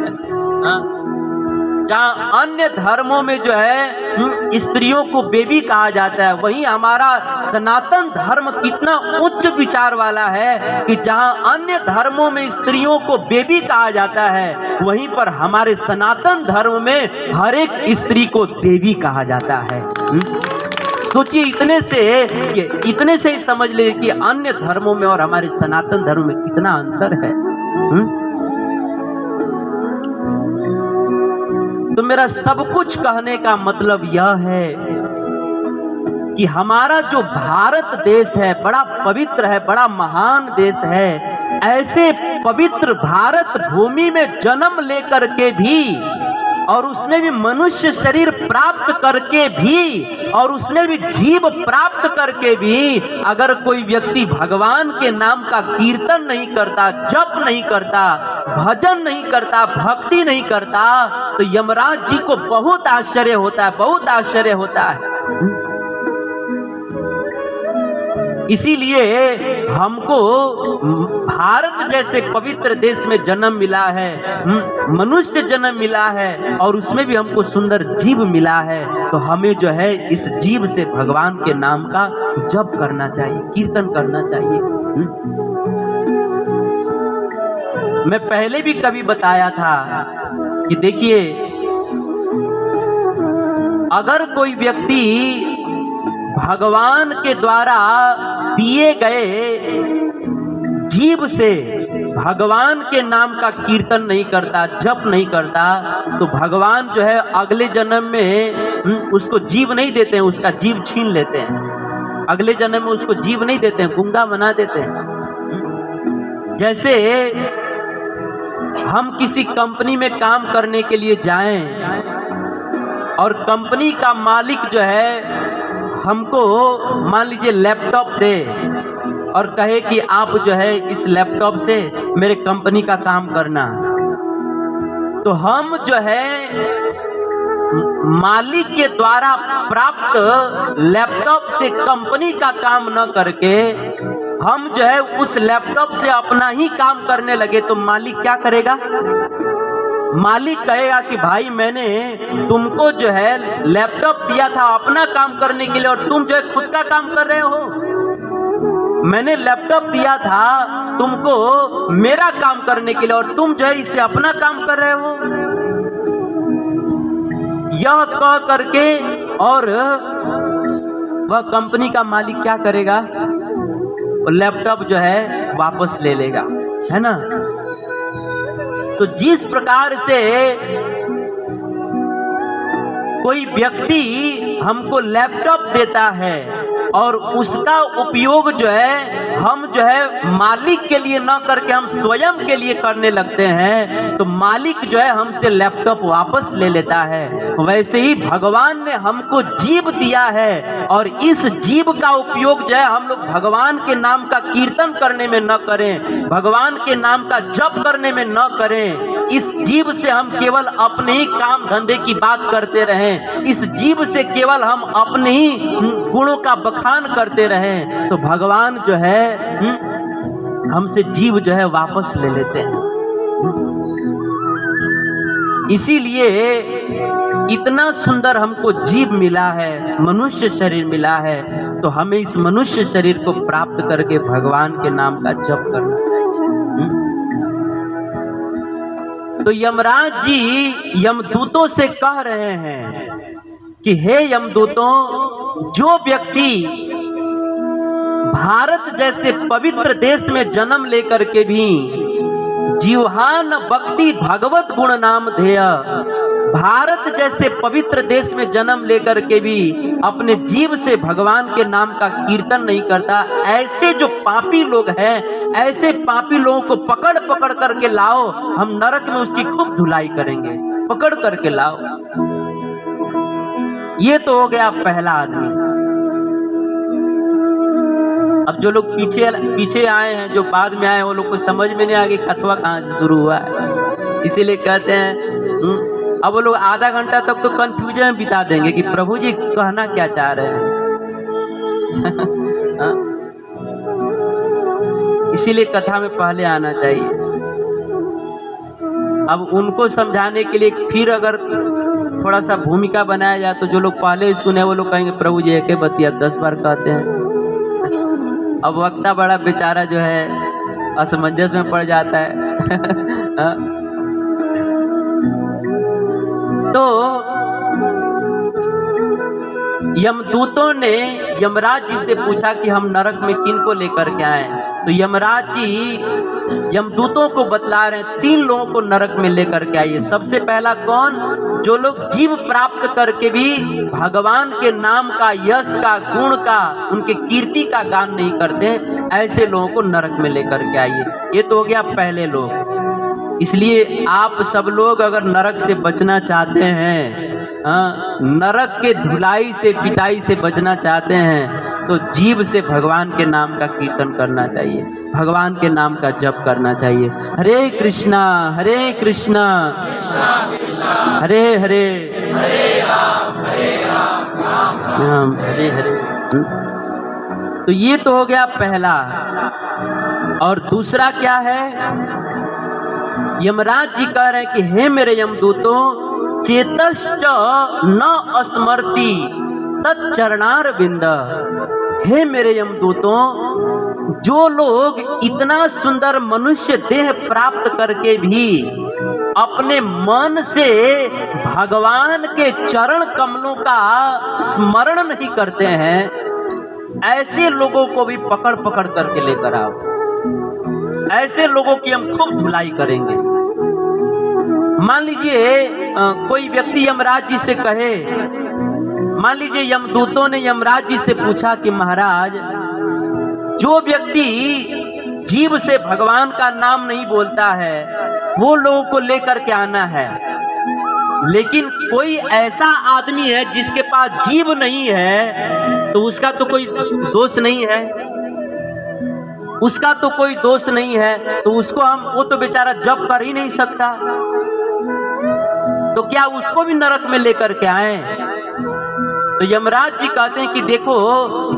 जहाँ अन्य धर्मों में जो है स्त्रियों को बेबी कहा जाता है, वहीं हमारा सनातन धर्म कितना उच्च विचार वाला है कि जहाँ अन्य धर्मों में स्त्रियों को बेबी कहा जाता है, वहीं पर हमारे सनातन धर्म में हर एक स्त्री को देवी कहा जाता है। सोचिए, इतने से ही समझ ले कि अन्य धर्मों में और हमारे सनातन धर्म में कितना अंतर है। तो मेरा सब कुछ कहने का मतलब यह है कि हमारा जो भारत देश है बड़ा पवित्र है, बड़ा महान देश है। ऐसे पवित्र भारत भूमि में जन्म लेकर के भी और उसमें भी मनुष्य शरीर प्राप्त करके भी और उसमें भी जीव प्राप्त करके भी अगर कोई व्यक्ति भगवान के नाम का कीर्तन नहीं करता, जप नहीं करता, भजन नहीं करता, भक्ति नहीं करता, तो यमराज जी को बहुत आश्चर्य होता है, बहुत आश्चर्य होता है। इसीलिए हमको भारत जैसे पवित्र देश में जन्म मिला है, मनुष्य जन्म मिला है और उसमें भी हमको सुंदर जीव मिला है। तो हमें जो है इस जीव से भगवान के नाम का जप करना चाहिए, कीर्तन करना चाहिए। मैं पहले भी कभी बताया था कि देखिए, अगर कोई व्यक्ति भगवान के द्वारा दिए गए जीव से भगवान के नाम का कीर्तन नहीं करता, जप नहीं करता, तो भगवान जो है अगले जन्म में उसको जीव नहीं देते हैं, उसका जीव छीन लेते हैं। अगले जन्म में उसको जीव नहीं देते हैं, गूंगा बना देते हैं। जैसे हम किसी कंपनी में काम करने के लिए जाएं और कंपनी का मालिक जो है हमको मान लीजिए लैपटॉप दे और कहे कि आप जो है इस लैपटॉप से मेरे कंपनी का काम करना, तो हम जो है मालिक के द्वारा प्राप्त लैपटॉप से कंपनी का काम न करके हम जो है उस लैपटॉप से अपना ही काम करने लगे, तो मालिक क्या करेगा? मालिक कहेगा कि भाई मैंने तुमको जो है लैपटॉप दिया था अपना काम करने के लिए और तुम जो है खुद का काम कर रहे हो। मैंने लैपटॉप दिया था तुमको मेरा काम करने के लिए और तुम जो है इससे अपना काम कर रहे हो। यह कह करके और वह कंपनी का मालिक क्या करेगा? लैपटॉप जो है वापस ले लेगा, है ना। तो जिस प्रकार से कोई व्यक्ति हमको लैपटॉप देता है और उसका उपयोग जो है हम जो है मालिक के लिए न करके हम स्वयं के लिए करने लगते हैं, तो मालिक जो है हमसे लैपटॉप वापस ले लेता है। वैसे ही भगवान ने हमको जीव दिया है और इस जीव का उपयोग जो है हम लोग भगवान के नाम का कीर्तन करने में न करें, भगवान के नाम का जप करने में न करें। इस जीव से हम केवल अपने ही काम धंधे की बात करते रहें, इस जीव से केवल हम अपने ही गुणों का बखान करते रहें, तो भगवान जो है हमसे जीव जो है वापस ले लेते हैं। इसीलिए इतना सुंदर हमको जीव मिला है, मनुष्य शरीर मिला है, तो हमें इस मनुष्य शरीर को प्राप्त करके भगवान के नाम का जप करना चाहिए। तो यमराज जी यमदूतों से कह रहे हैं कि हे यमदूतों, जो व्यक्ति भारत जैसे पवित्र देश में जन्म लेकर के भी जीवहान भक्ति भगवत गुण नाम ध्येय, भारत जैसे पवित्र देश में जन्म लेकर के भी अपने जीव से भगवान के नाम का कीर्तन नहीं करता, ऐसे जो पापी लोग हैं, ऐसे पापी लोगों को पकड़ पकड़ करके लाओ, हम नरक में उसकी खूब धुलाई करेंगे, पकड़ करके लाओ। ये तो हो गया पहला आदमी। अब जो लोग पीछे आए हैं, जो बाद में आए, वो लोग को समझ में नहीं आ गई खतवा कहाँ से शुरू हुआ है, इसीलिए कहते हैं अब वो लोग आधा घंटा तक तो कंफ्यूजन में बिता देंगे कि प्रभु जी कहना क्या चाह रहे हैं। इसीलिए कथा में पहले आना चाहिए। अब उनको समझाने के लिए फिर अगर थोड़ा सा भूमिका बनाया जाए तो जो लोग पहले सुने वो लोग कहेंगे प्रभु जी एक बतिया 10 बार कहते हैं। अब वक्ता बड़ा बेचारा जो है असमंजस में पड़ जाता है। तो यमदूतों ने यमराज जी से पूछा कि हम नरक में किन को लेकर के आए, तो यमराज जी यमदूतों को बतला रहे हैं 3 लोगों को नरक में लेकर के आइए। सबसे पहला कौन? जो लोग जीव प्राप्त करके भी भगवान के नाम का, यश का, गुण का, उनके कीर्ति का गान नहीं करते, ऐसे लोगों को नरक में लेकर के आइए। ये तो हो गया पहले लोग। इसलिए आप सब लोग अगर नरक से बचना चाहते हैं, नरक के धुलाई से, पिटाई से बचना चाहते हैं, तो जीव से भगवान के नाम का कीर्तन करना चाहिए, भगवान के नाम का जप करना चाहिए। हरे कृष्णा हरे कृष्णा हरे हरे राम हरे हरे। तो ये तो हो गया पहला। और दूसरा क्या है? यमराज जी कह रहे हैं कि हे मेरे यमदूतों, चेतश्च न स्मरति तच्चरणार बिंद। हे मेरे यमदूतों, जो लोग इतना सुंदर मनुष्य देह प्राप्त करके भी अपने मन से भगवान के चरण कमलों का स्मरण नहीं करते हैं, ऐसे लोगों को भी पकड़ पकड़ करके लेकर आओ। ऐसे लोगों की हम खूब धुलाई करेंगे। मान लीजिए कोई व्यक्ति यमराज जी से कहे, मान लीजिए यमदूतों ने यमराज जी से पूछा कि महाराज, जो व्यक्ति जीव से भगवान का नाम नहीं बोलता है वो लोगों को लेकर के आना है, लेकिन कोई ऐसा आदमी है जिसके पास जीव नहीं है, तो उसका तो कोई दोष नहीं है, उसका तो कोई दोष नहीं है, तो उसको हम, वो तो बेचारा जप कर ही नहीं सकता, तो क्या उसको भी नरक में लेकर के आए? तो यमराज जी कहते हैं कि देखो,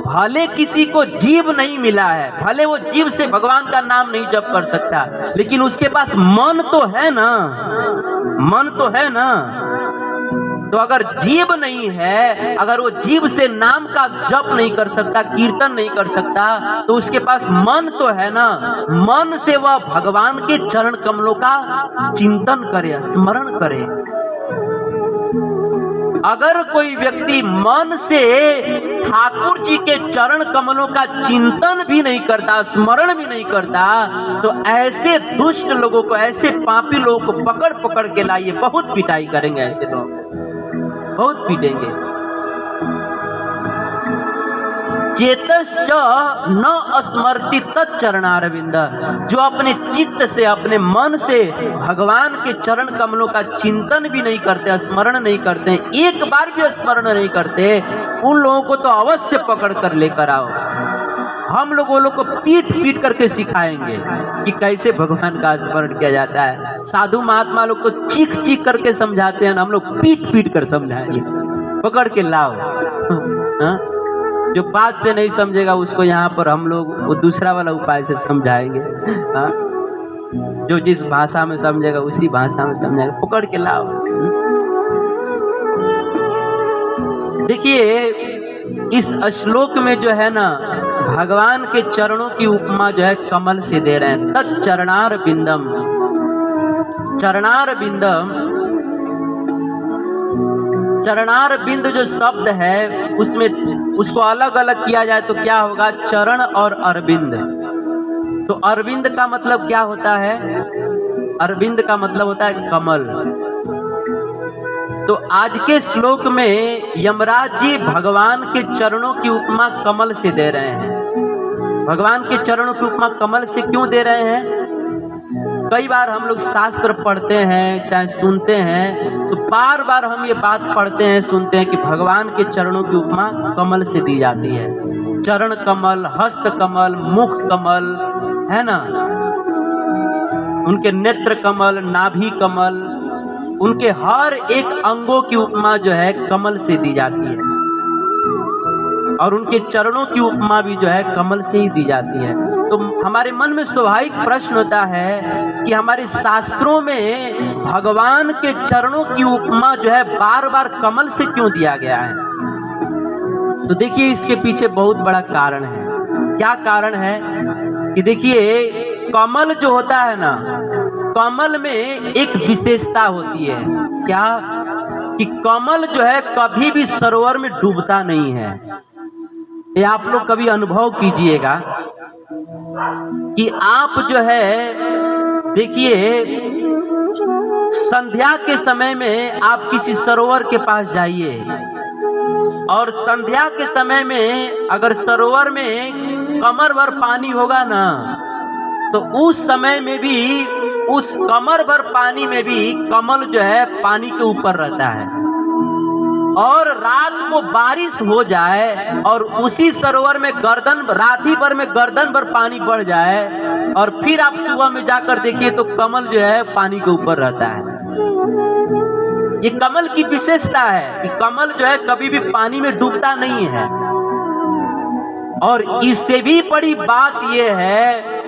भले किसी को जीव नहीं मिला है, भले वो जीव से भगवान का नाम नहीं जप कर सकता, लेकिन उसके पास मन तो है ना, मन तो है ना। तो अगर जीव नहीं है, अगर वो जीव से नाम का जप नहीं कर सकता, कीर्तन नहीं कर सकता, तो उसके पास मन तो है ना, मन से वह भगवान के चरण कमलों का चिंतन करे, स्मरण करे। अगर कोई व्यक्ति मन से ठाकुर जी के चरण कमलों का चिंतन भी नहीं करता, स्मरण भी नहीं करता, तो ऐसे दुष्ट लोगों को, ऐसे पापी लोगों को पकड़ पकड़ के लाइए, बहुत पिटाई करेंगे, ऐसे लोग बहुत पीटेंगे। चेतश्च न स्मरति तच्चरणारविंद, जो अपने चित्त से, अपने मन से भगवान के चरण कमलों का चिंतन भी नहीं करते, स्मरण नहीं करते, एक बार भी स्मरण नहीं करते, उन लोगों को तो अवश्य पकड़ कर लेकर आओ। हम लोग वो लोग को पीट पीट करके सिखाएंगे कि कैसे भगवान का स्मरण किया जाता है। साधु महात्मा लोग को चीख चीख करके समझाते हैं, हम लोग पीट पीट कर समझाएंगे, पकड़ के लाओ। जो बात से नहीं समझेगा उसको यहाँ पर हम लोग वो दूसरा वाला उपाय से समझाएंगे। जो जिस भाषा में समझेगा उसी भाषा में समझाएगा, पकड़ के लाओ। देखिए इस श्लोक में जो है ना, भगवान के चरणों की उपमा जो है कमल से दे रहे हैं। तच्चरणार बिंदम, चरणार बिंदम चरणार बिंद जो शब्द है उसमें उसको अलग अलग किया जाए तो क्या होगा, चरण और अरविंद। तो अरविंद का मतलब क्या होता है, अरविंद का मतलब होता है कमल। तो आज के श्लोक में यमराज जी भगवान के चरणों की उपमा कमल से दे रहे हैं। भगवान के चरणों की उपमा कमल से क्यों दे रहे हैं? कई बार हम लोग शास्त्र पढ़ते हैं चाहे सुनते हैं तो बार बार हम ये बात पढ़ते हैं सुनते हैं कि भगवान के चरणों की उपमा कमल से दी जाती है। चरण कमल, हस्त कमल, मुख कमल, है ना, उनके नेत्र कमल, नाभि कमल, उनके हर एक अंगों की उपमा जो है कमल से दी जाती है और उनके चरणों की उपमा भी जो है कमल से ही दी जाती है। तो हमारे मन में स्वाभाविक प्रश्न होता है कि हमारे शास्त्रों में भगवान के चरणों की उपमा जो है बार बार कमल से क्यों दिया गया है? तो देखिए इसके पीछे बहुत बड़ा कारण है। क्या कारण है कि देखिए कमल जो होता है ना, कमल में एक विशेषता होती है। क्या कि कमल जो है कभी भी सरोवर में डूबता नहीं है। ये आप लोग कभी अनुभव कीजिएगा कि आप जो है देखिए संध्या के समय में आप किसी सरोवर के पास जाइए और संध्या के समय में अगर सरोवर में कमर भर पानी होगा ना तो उस समय में भी, उस कमर भर पानी में भी कमल जो है पानी के ऊपर रहता है। और रात को बारिश हो जाए और उसी सरोवर में गर्दन, रात भर में गर्दन भर पानी बढ़ जाए और फिर आप सुबह में जाकर देखिए तो कमल जो है पानी के ऊपर रहता है। ये कमल की विशेषता है कि कमल जो है कभी भी पानी में डूबता नहीं है। और इससे भी बड़ी बात यह है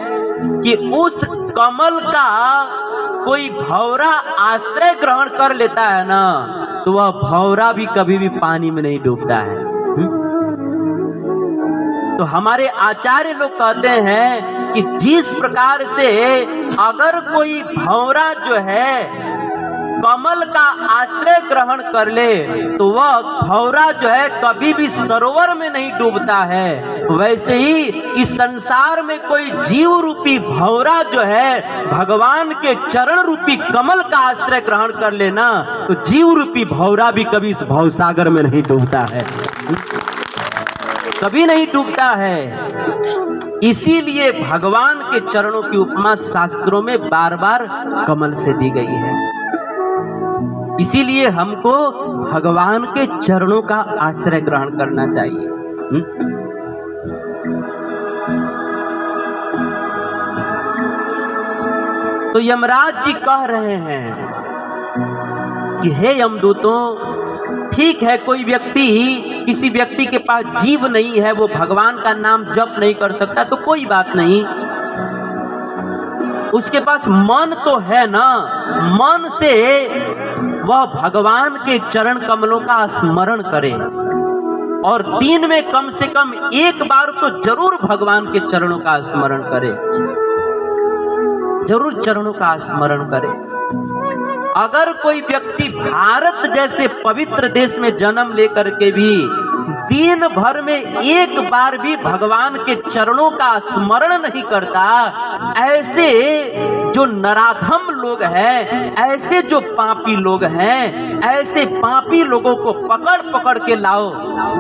कि उस कमल का कोई भौरा आश्रय ग्रहण कर लेता है ना तो वह भौरा भी कभी भी पानी में नहीं डूबता है। तो हमारे आचार्य लोग कहते हैं कि जिस प्रकार से अगर कोई भौरा जो है कमल का आश्रय ग्रहण कर ले तो वह भौरा जो है कभी भी सरोवर में नहीं डूबता है, वैसे ही इस संसार में कोई जीव रूपी भौरा जो है भगवान के चरण रूपी कमल का आश्रय ग्रहण कर लेना तो जीव रूपी भौरा भी कभी इस भवसागर में नहीं डूबता है, कभी नहीं डूबता है। इसीलिए भगवान के चरणों की उपमा शास्त्रों में बार बार कमल से दी गई है। इसीलिए हमको भगवान के चरणों का आश्रय ग्रहण करना चाहिए। तो यमराज जी कह रहे हैं कि हे यमदूतों, ठीक है कोई व्यक्ति, किसी व्यक्ति के पास जीव नहीं है, वो भगवान का नाम जप नहीं कर सकता तो कोई बात नहीं, उसके पास मन तो है ना, मन से वह भगवान के चरण कमलों का स्मरण करे और दिन में कम से कम एक बार तो जरूर भगवान के चरणों का स्मरण करे, जरूर चरणों का स्मरण करे। अगर कोई व्यक्ति भारत जैसे पवित्र देश में जन्म लेकर के भी दिन भर में एक बार भी भगवान के चरणों का स्मरण नहीं करता, ऐसे जो नराधम लोग हैं, ऐसे जो पापी लोग हैं, ऐसे पापी लोगों को पकड़ पकड़ के लाओ,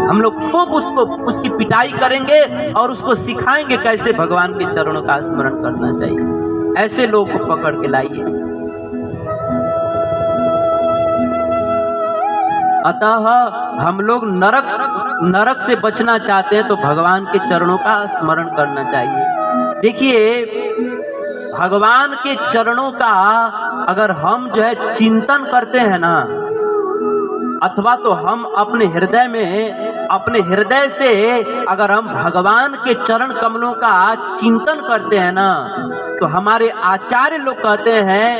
हम लोग खूब उसकी पिटाई करेंगे और उसको सिखाएंगे कैसे भगवान के चरणों का स्मरण करना चाहिए। ऐसे लोगों को पकड़ के लाइए। अतः हम लोग नरक से बचना चाहते हैं तो भगवान के चरणों का स्मरण करना चाहिए। देखिए भगवान के चरणों का अगर हम जो है चिंतन करते हैं ना, अथवा तो हम अपने हृदय से अगर हम भगवान के चरण कमलों का चिंतन करते हैं ना तो हमारे आचार्य लोग कहते हैं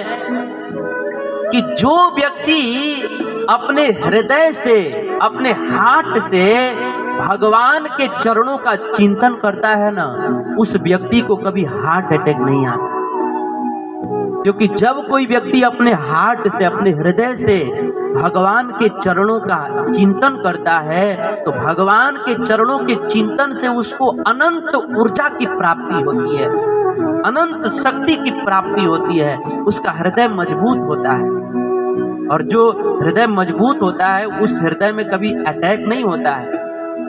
कि जो व्यक्ति अपने हृदय से, अपने हार्ट से भगवान के चरणों का चिंतन करता है ना, उस व्यक्ति को कभी हार्ट अटैक नहीं आता। क्योंकि जब कोई व्यक्ति अपने हार्ट से, अपने हृदय से भगवान के चरणों का चिंतन करता है तो भगवान के चरणों के चिंतन से उसको अनंत ऊर्जा की प्राप्ति होती है, अनंत शक्ति की प्राप्ति होती है, उसका हृदय मजबूत होता है। और जो हृदय मजबूत होता है उस हृदय में कभी अटैक नहीं होता है,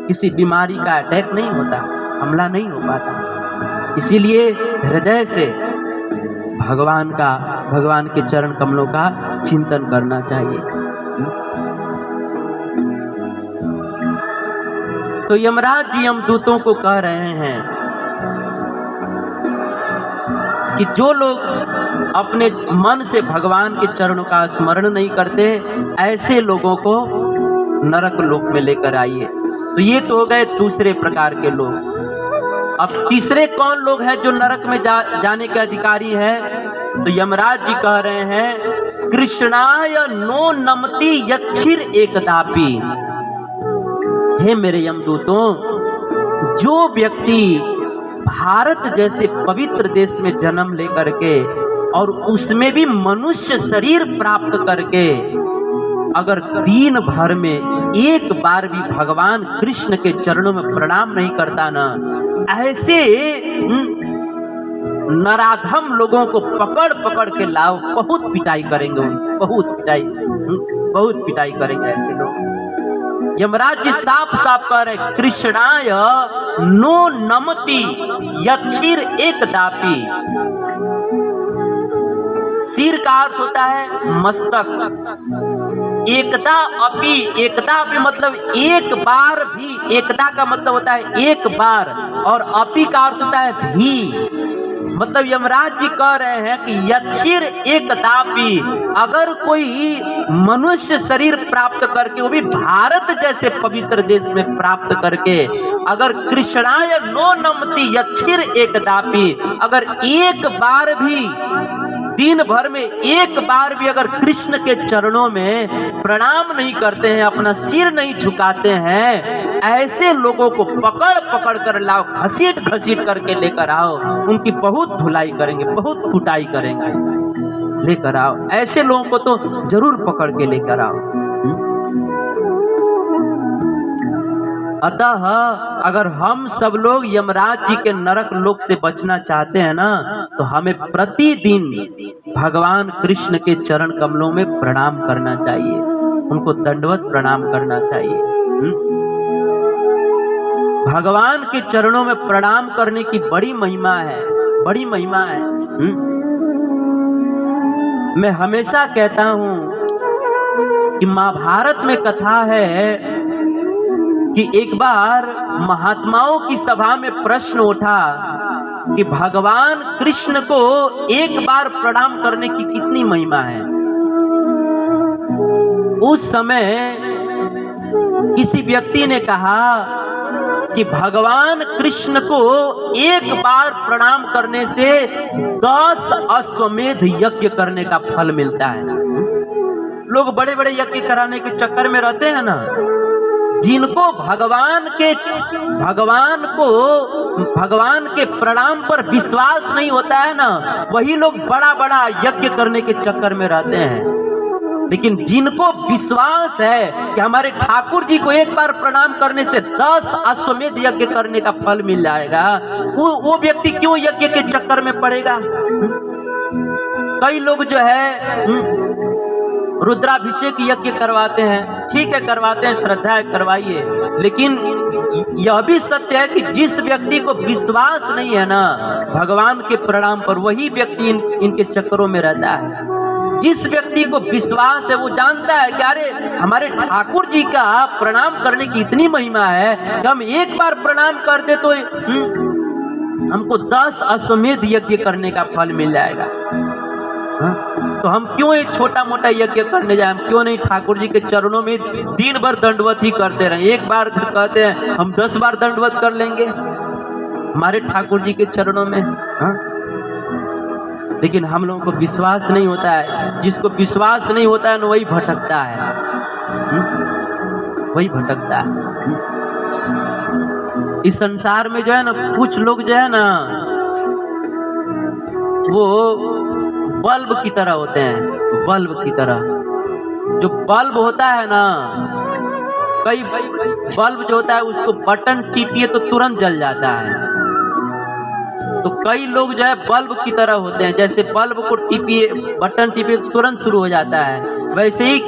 किसी बीमारी का अटैक नहीं होता, हमला नहीं हो पाता। इसीलिए हृदय से भगवान के चरण कमलों का चिंतन करना चाहिए। तो यमराज जी यमदूतों को कह रहे हैं कि जो लोग अपने मन से भगवान के चरणों का स्मरण नहीं करते, ऐसे लोगों को नरक लोक में लेकर आइए। तो ये तो हो गए दूसरे प्रकार के लोग। अब तीसरे कौन लोग हैं जो नरक में जाने के अधिकारी हैं? तो यमराज जी कह रहे हैं, कृष्णाय नो नमति यक्षिर एकदापि। हे मेरे यमदूतों, जो व्यक्ति भारत जैसे पवित्र देश में जन्म लेकर के और उसमें भी मनुष्य शरीर प्राप्त करके अगर दिन भर में एक बार भी भगवान कृष्ण के चरणों में प्रणाम नहीं करता ना, ऐसे नराधम लोगों को पकड़ पकड़ के लाओ, बहुत पिटाई करेंगे, बहुत पिटाई करेंगे ऐसे लोग। यमराज जी साफ साफ कह रहे, कृष्णाय नो नमति यक्षिर एकदापि। सिर का अर्थ होता है मस्तक, एकदा अपि, एकदा अपि मतलब एक बार भी, एकदा का मतलब होता है एक बार, और अपि का अर्थ होता है भी। मतलब यमराज जी कह रहे हैं कि यक्षिर एकदापि, अगर कोई मनुष्य शरीर प्राप्त करके, वो भी भारत जैसे पवित्र देश में प्राप्त करके, अगर कृष्णाय नो नमति यक्षिर एकदापि, अगर एक बार भी दिन भर में एक बार भी अगर कृष्ण के चरणों में प्रणाम नहीं करते हैं, अपना सिर नहीं झुकाते हैं, ऐसे लोगों को पकड़ पकड़ कर लाओ, घसीट घसीट करके लेकर आओ, उनकी बहुत धुलाई करेंगे, बहुत कुटाई करेंगे, लेकर आओ। ऐसे लोगों को तो जरूर पकड़ के लेकर आओ। अतः अगर हम सब लोग यमराज जी के नरक लोक से बचना चाहते हैं ना, तो हमें प्रतिदिन भगवान कृष्ण के चरण कमलों में प्रणाम करना चाहिए, उनको दंडवत प्रणाम करना चाहिए। भगवान के चरणों में प्रणाम करने की बड़ी महिमा है, बड़ी महिमा है। मैं हमेशा कहता हूं कि महाभारत में कथा है कि एक बार महात्माओं की सभा में प्रश्न उठा कि भगवान कृष्ण को एक बार प्रणाम करने की कितनी महिमा है। उस समय किसी व्यक्ति ने कहा कि भगवान कृष्ण को एक बार प्रणाम करने से 10 अश्वमेध यज्ञ करने का फल मिलता है। लोग बड़े बड़े यज्ञ कराने के चक्कर में रहते हैं ना, जिनको भगवान के प्रणाम पर विश्वास नहीं होता है ना, वही लोग बड़ा बड़ा यज्ञ करने के चक्कर में रहते हैं। लेकिन जिनको विश्वास है कि हमारे ठाकुर जी को एक बार प्रणाम करने से 10 अश्वमेध यज्ञ करने का फल मिल जाएगा, वो व्यक्ति क्यों यज्ञ के चक्कर में पड़ेगा। कई लोग जो है रुद्राभिषेक यज्ञ करवाते हैं, ठीक है करवाते हैं, श्रद्धा है करवाइए, लेकिन यह भी सत्य है कि जिस व्यक्ति को विश्वास नहीं है ना भगवान के प्रणाम पर, वही व्यक्ति इनके चक्करों में रहता है। जिस व्यक्ति को विश्वास है वो जानता है कि अरे हमारे ठाकुर जी का प्रणाम करने की इतनी महिमा है कि हम एक बार प्रणाम करते तो हमको 10 अश्वमेध यज्ञ करने का फल मिल जाएगा। तो हम क्यों एक छोटा मोटा यज्ञ करने जाए, हम क्यों नहीं ठाकुर जी के चरणों में दिन भर दंडवत ही करते रहे। एक बार कहते हैं हम 10 बार दंडवत कर लेंगे हमारे ठाकुर जी के चरणों में। लेकिन हम लोगों को विश्वास नहीं होता है। जिसको विश्वास नहीं होता है ना वही भटकता है, वही भटकता है। इस संसार में जो है ना कुछ लोग जो है ना वो बल्ब की तरह होते हैं, बल्ब की तरह। जो बल्ब होता है ना, कई बल्ब जो होता है उसको बटन टिपिए तो तुरंत जल जाता है। तो कई लोग जो है बल्ब की तरह होते हैं, जैसे बल्ब को टिपिए, बटन टिपिए तो तुरंत शुरू हो जाता है, वैसे ही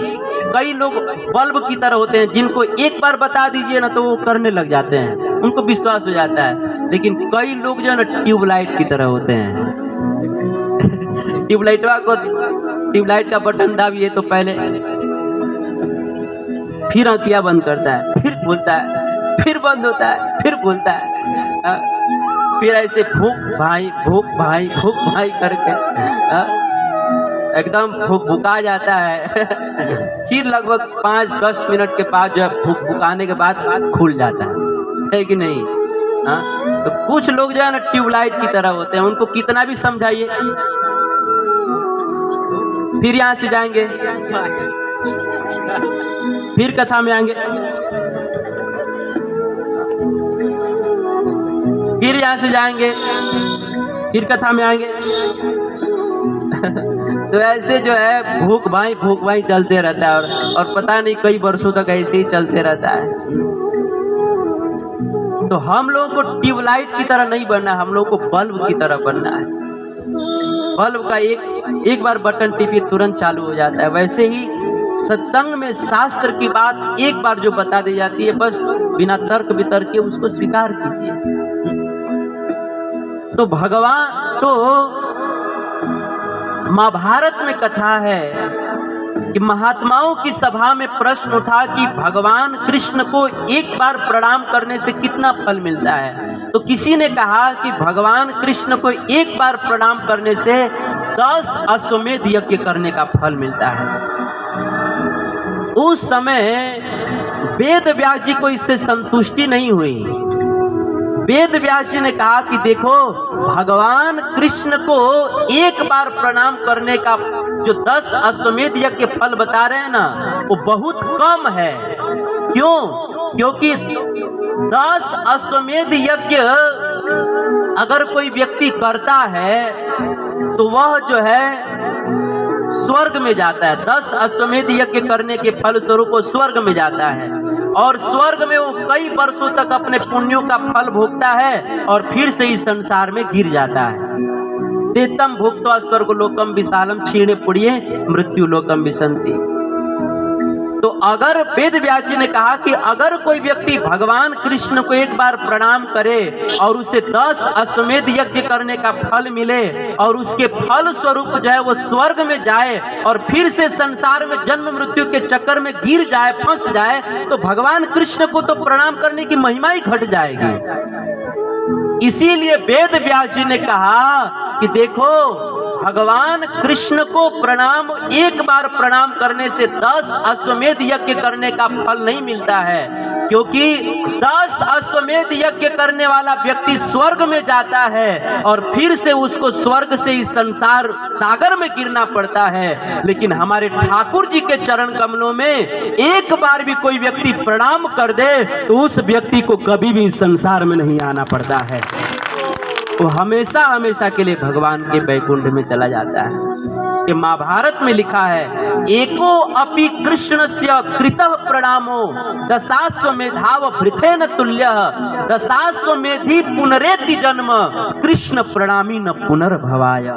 कई लोग बल्ब की तरह होते हैं, जिनको एक बार बता दीजिए ना तो वो करने लग जाते हैं, उनको विश्वास हो जाता है। लेकिन कई लोग जो है ना ट्यूबलाइट की तरह होते हैं। ट्यूबलाइट का बटन दाबिए तो पहले फिर आँखियाँ बंद करता है, फिर खुलता है, फिर बंद होता है, फिर खुलता है, फिर ऐसे भूख भाई करके एकदम भुका जाता है। फिर लगभग 5-10 मिनट के बाद जो है भुकाने के बाद खुल जाता है कि नहीं? तो कुछ लोग जो है ना ट्यूबलाइट की तरह होते हैं, उनको कितना भी समझाइए फिर यहाँ से जाएंगे, फिर कथा में आएंगे, फिर यहाँ से जाएंगे, फिर कथा में आएंगे। तो ऐसे जो है भूख भाई चलते रहता है, और पता नहीं कई वर्षों तक ऐसे ही चलते रहता है। तो हम लोगों को ट्यूबलाइट की तरह नहीं बनना, हम लोगों को बल्ब की तरह बनना है। बल्ब का एक बार बटन टिपिए तुरंत चालू हो जाता है। वैसे ही सत्संग में शास्त्र की बात एक बार जो बता दी जाती है, बस बिना तर्क वितर्क के उसको स्वीकार कीजिए। तो भगवान, तो महाभारत में कथा है कि महात्माओं की सभा में प्रश्न उठा कि भगवान कृष्ण को एक बार प्रणाम करने से कितना फल मिलता है। तो किसी ने कहा कि भगवान कृष्ण को एक बार प्रणाम करने से 10 अश्वमेध यज्ञ करने का फल मिलता है। उस समय वेद व्यास जी को इससे संतुष्टि नहीं हुई। वेद व्यास जी ने कहा कि देखो, भगवान कृष्ण को एक बार प्रणाम करने का जो 10 अश्वमेध यज्ञ के फल बता रहे हैं ना, वो बहुत कम है। क्यों? क्योंकि 10 अश्वमेध यज्ञ अगर कोई व्यक्ति करता है तो वह जो है स्वर्ग में जाता है। 10 अश्वमेध यज्ञ करने के फल स्वरूप वो स्वर्ग में जाता है, और स्वर्ग में वो कई वर्षों तक अपने पुण्यों का फल भोगता है और फिर से इस संसार में गिर जाता है। तेतम भुक्त्वा स्वर्गलोकम विशालम क्षीणे पुण्ये मृत्यु लोकम विशन्ति। तो अगर वेद व्यास जी ने कहा कि अगर कोई व्यक्ति भगवान कृष्ण को एक बार प्रणाम करे और उसे 10 अश्वमेध यज्ञ करने का फल मिले और उसके फल स्वरूप जो है वो स्वर्ग में जाए और फिर से संसार में जन्म मृत्यु के चक्कर में गिर जाए, फंस जाए, तो भगवान कृष्ण को तो प्रणाम करने की महिमा ही घट जाएगी। इसीलिए वेद व्यास जी ने कहा कि देखो, भगवान कृष्ण को प्रणाम, एक बार प्रणाम करने से 10 अश्वमेध यज्ञ करने का फल नहीं मिलता है, क्योंकि 10 अश्वमेध यज्ञ करने वाला व्यक्ति स्वर्ग में जाता है और फिर से उसको स्वर्ग से इस संसार सागर में गिरना पड़ता है। लेकिन हमारे ठाकुर जी के चरण कमलों में एक बार भी कोई व्यक्ति प्रणाम कर दे तो उस व्यक्ति को कभी भी इस संसार में नहीं आना पड़ता है, वो हमेशा हमेशा के लिए भगवान के वैकुंठ में चला जाता है। कि महाभारत में लिखा है, एको अपि कृष्णस्य कृतः प्रणामो दशाश्वमेधाव भृतेन तुल्यः दशाश्वमेधि पुनरेति जन्म कृष्ण प्रणामी न पुनर्भवाय।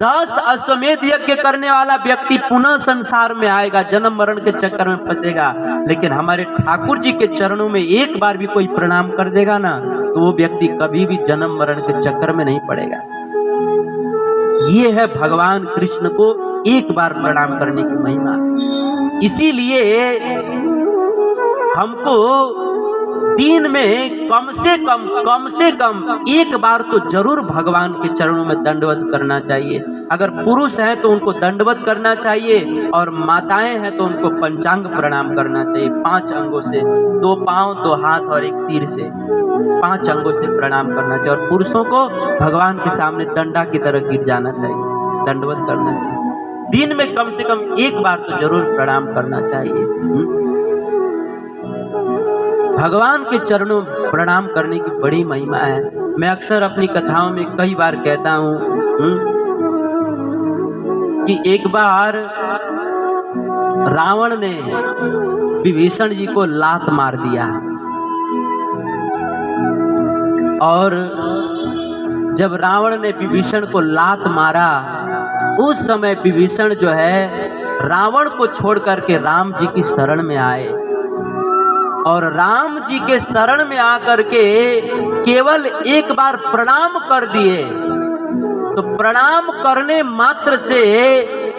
10 अश्वमेध यज्ञ करने वाला व्यक्ति पुनः संसार में आएगा, जन्म मरण के चक्कर में फंसेगा। लेकिन हमारे ठाकुर जी के चरणों में एक बार भी कोई प्रणाम कर देगा ना, तो वो व्यक्ति कभी भी जन्म मरण के चक्कर में नहीं पड़ेगा। ये है भगवान कृष्ण को एक बार प्रणाम करने की महिमा। इसीलिए हमको दिन में कम से कम एक बार तो जरूर भगवान के चरणों में दंडवत करना चाहिए। अगर पुरुष हैं तो उनको दंडवत करना चाहिए, और माताएं हैं तो उनको पंचांग प्रणाम करना चाहिए। 5 अंगों से, 2 पांव, 2 हाथ और 1 सिर से 5 अंगों से प्रणाम करना चाहिए। और पुरुषों को भगवान के सामने दंडा की तरह गिर जाना चाहिए, दंडवत करना चाहिए। दिन में कम से कम एक बार तो जरूर प्रणाम करना चाहिए। भगवान के चरणों प्रणाम करने की बड़ी महिमा है। मैं अक्सर अपनी कथाओं में कई बार कहता हूँ, कि एक बार रावण ने विभीषण जी को लात मार दिया और जब रावण ने विभीषण को लात मारा उस समय विभीषण जो है रावण को छोड़ करके राम जी की शरण में आए और राम जी के शरण में आकर के केवल एक बार प्रणाम कर दिए। तो प्रणाम करने मात्र से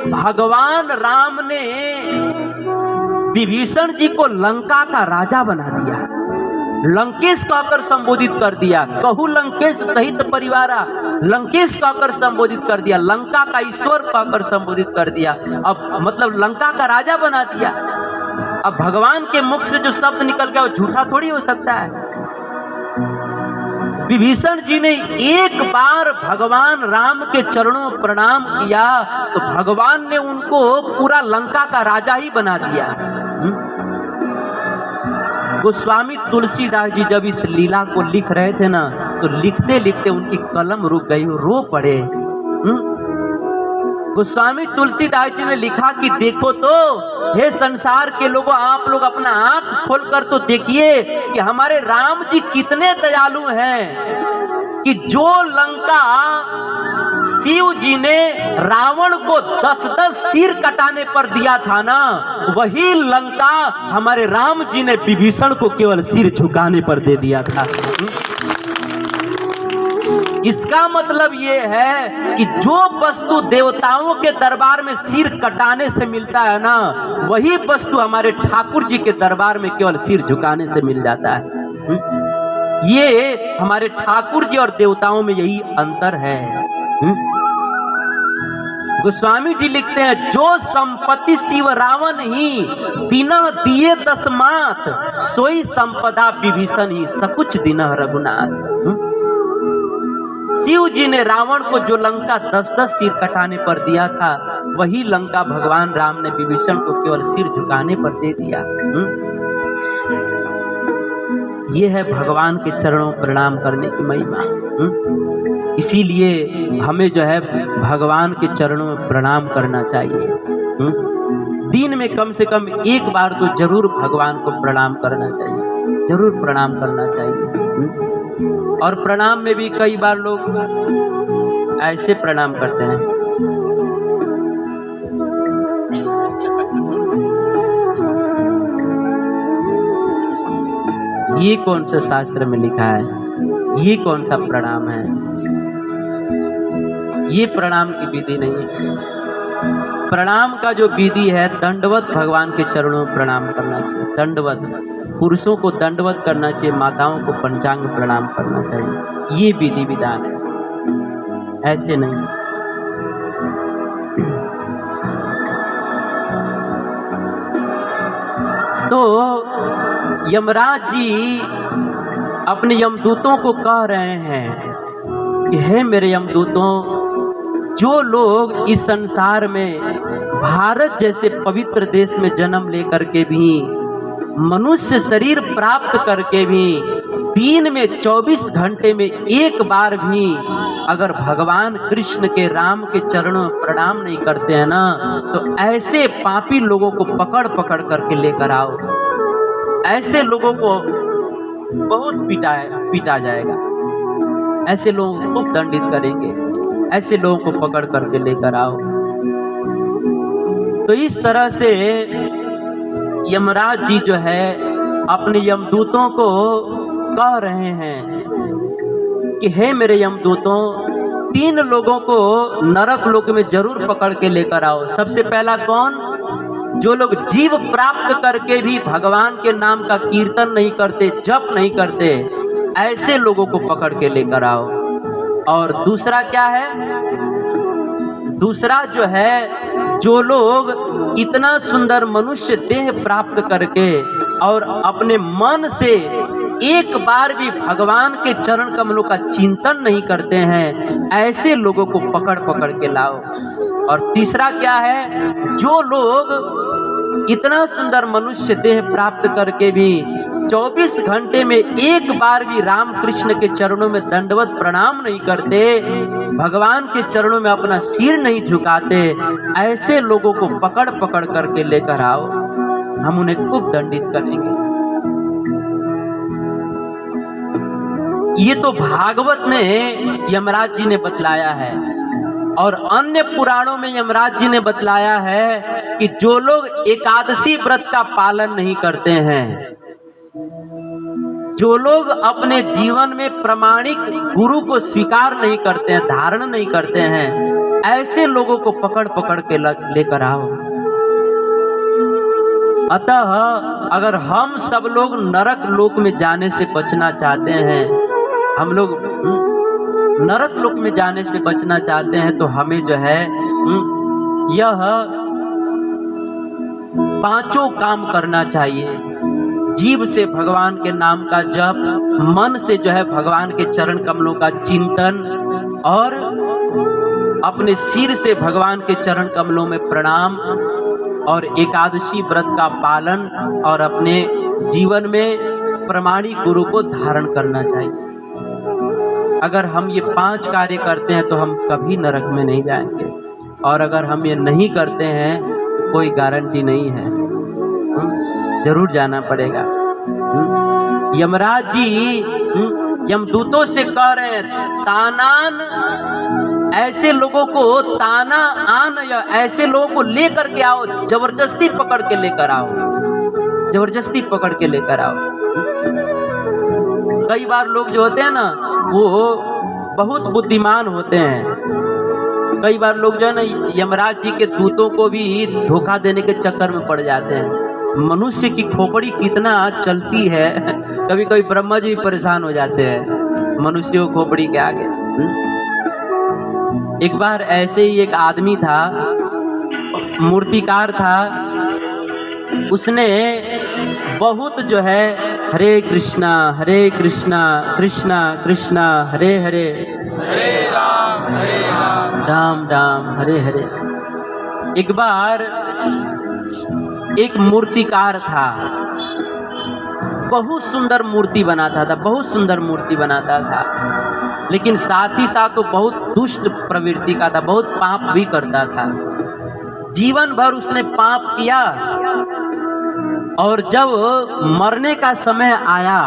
भगवान राम ने विभीषण जी को लंका का राजा बना दिया, लंकेश कहकर संबोधित कर दिया। कहू लंकेश सहित परिवारा, लंकेश कहकर संबोधित कर दिया, लंका का ईश्वर कहकर संबोधित कर दिया। अब मतलब लंका का राजा बना दिया। अब भगवान के मुख से जो शब्द निकल गया वो झूठा थोड़ी हो सकता है। विभीषण जी ने एक बार भगवान राम के चरणों में प्रणाम किया तो भगवान ने उनको पूरा लंका का राजा ही बना दिया। गोस्वामी तुलसीदास जी जब इस लीला को लिख रहे थे ना तो लिखते लिखते उनकी कलम रुक गई, रो पड़े। गोस्वामी तुलसीदास जी ने लिखा कि देखो तो हे संसार के लोगों, आप लोग अपना आंख खोलकर तो देखिए कि हमारे राम जी कितने दयालु हैं कि जो लंका शिव जी ने रावण को 10-10 सिर कटाने पर दिया था ना, वही लंका हमारे राम जी ने विभीषण को केवल सिर झुकाने पर दे दिया था। इसका मतलब ये है कि जो वस्तु देवताओं के दरबार में सिर कटाने से मिलता है ना, वही वस्तु हमारे ठाकुर जी के दरबार में केवल सिर झुकाने से मिल जाता है। ये हमारे ठाकुर जी और देवताओं में यही अंतर है। गोस्वामी जी लिखते हैं, जो संपत्ति शिव रावण ही दीनह दिए तस्मात, सोई संपदा विभीषण ही सकुच दीनह रघुनाथ। शिव जी ने रावण को जो लंका 10-10 सिर कटाने पर दिया था, वही लंका भगवान राम ने विभीषण को केवल सिर झुकाने पर दे दिया। ये है भगवान के चरणों प्रणाम करने की महिमा। इसीलिए हमें जो है भगवान के चरणों में प्रणाम करना चाहिए। दिन में कम से कम एक बार तो जरूर भगवान को प्रणाम करना चाहिए, जरूर प्रणाम करना चाहिए। और प्रणाम में भी कई बार लोग ऐसे प्रणाम करते हैं, ये कौन सा शास्त्र में लिखा है, ये कौन सा प्रणाम है? ये प्रणाम की विधि नहीं है। प्रणाम का जो विधि है, दंडवत भगवान के चरणों में प्रणाम करना चाहिए। दंडवत, पुरुषों को दंडवत करना चाहिए, माताओं को पंचांग प्रणाम करना चाहिए। ये विधि विधान है, ऐसे नहीं। तो यमराज जी अपने यमदूतों को कह रहे हैं कि हे मेरे यमदूतों, जो लोग इस संसार में भारत जैसे पवित्र देश में जन्म लेकर के भी, मनुष्य शरीर प्राप्त करके भी दिन में 24 घंटे में एक बार भी अगर भगवान कृष्ण के राम के चरणों में प्रणाम नहीं करते हैं ना, तो ऐसे पापी लोगों को पकड़ पकड़ करके लेकर आओ। ऐसे लोगों को बहुत पीटा जाएगा, ऐसे लोगों को खूब दंडित करेंगे, ऐसे लोगों को पकड़ करके लेकर आओ। तो इस तरह से यमराज जी जो है अपने यमदूतों को कह रहे हैं कि हे मेरे यमदूतों, 3 लोगों को नरक लोक में जरूर पकड़ के लेकर आओ। सबसे पहला कौन? जो लोग जीव प्राप्त करके भी भगवान के नाम का कीर्तन नहीं करते, जप नहीं करते, ऐसे लोगों को पकड़ के लेकर आओ। और दूसरा क्या है? दूसरा जो है, जो लोग इतना सुंदर मनुष्य देह प्राप्त करके और अपने मन से एक बार भी भगवान के चरण कमलों का चिंतन नहीं करते हैं, ऐसे लोगों को पकड़ पकड़ के लाओ। और तीसरा क्या है? जो लोग इतना सुंदर मनुष्य देह प्राप्त करके भी 24 घंटे में एक बार भी राम कृष्ण के चरणों में दंडवत प्रणाम नहीं करते, भगवान के चरणों में अपना सिर नहीं झुकाते, ऐसे लोगों को पकड़ पकड़ करके लेकर आओ, हम उन्हें खूब दंडित करेंगे। ये तो भागवत में यमराज जी ने बतलाया है, और अन्य पुराणों में यमराज जी ने बतलाया है कि जो लोग एकादशी व्रत का पालन नहीं करते हैं, जो लोग अपने जीवन में प्रामाणिक गुरु को स्वीकार नहीं करते हैं, धारण नहीं करते हैं, ऐसे लोगों को पकड़ पकड़ के लेकर आओ। अतः अगर हम सब लोग नरक लोक में जाने से बचना चाहते हैं, हम लोग नरक लोक में जाने से बचना चाहते हैं, तो हमें जो है यह 5 काम करना चाहिए। जीभ से भगवान के नाम का जप, मन से जो है भगवान के चरण कमलों का चिंतन, और अपने सिर से भगवान के चरण कमलों में प्रणाम, और एकादशी व्रत का पालन, और अपने जीवन में प्रामाणिक गुरु को धारण करना चाहिए। अगर हम ये 5 कार्य करते हैं तो हम कभी नरक में नहीं जाएंगे, और अगर हम ये नहीं करते हैं तो कोई गारंटी नहीं है, जरूर जाना पड़ेगा। यमराज जी यमदूतों से कह रहे हैं, तानान, ऐसे लोगों को ताना आन, या ऐसे लोगों को लेकर के आओ, जबरदस्ती पकड़ के लेकर आओ, जबरदस्ती पकड़ के लेकर आओ। कई बार लोग जो होते हैं ना, वो बहुत बुद्धिमान होते हैं। कई बार लोग जो है ना, यमराज जी के दूतों को भी धोखा देने के चक्कर में पड़ जाते हैं। मनुष्य की खोपड़ी कितना चलती है, कभी कभी ब्रह्मा जी परेशान हो जाते हैं मनुष्यों की खोपड़ी के आगे। एक बार ऐसे ही एक आदमी था, मूर्तिकार था, उसने बहुत जो है हरे कृष्णा कृष्णा कृष्णा हरे हरे, राम राम हरे हरे। एक बार एक मूर्तिकार था, बहुत सुंदर मूर्ति बनाता था, बहुत सुंदर मूर्ति बनाता था, लेकिन साथ ही साथ वो बहुत दुष्ट प्रवृत्ति का था, बहुत पाप भी करता था। जीवन भर उसने पाप किया, और जब मरने का समय आया,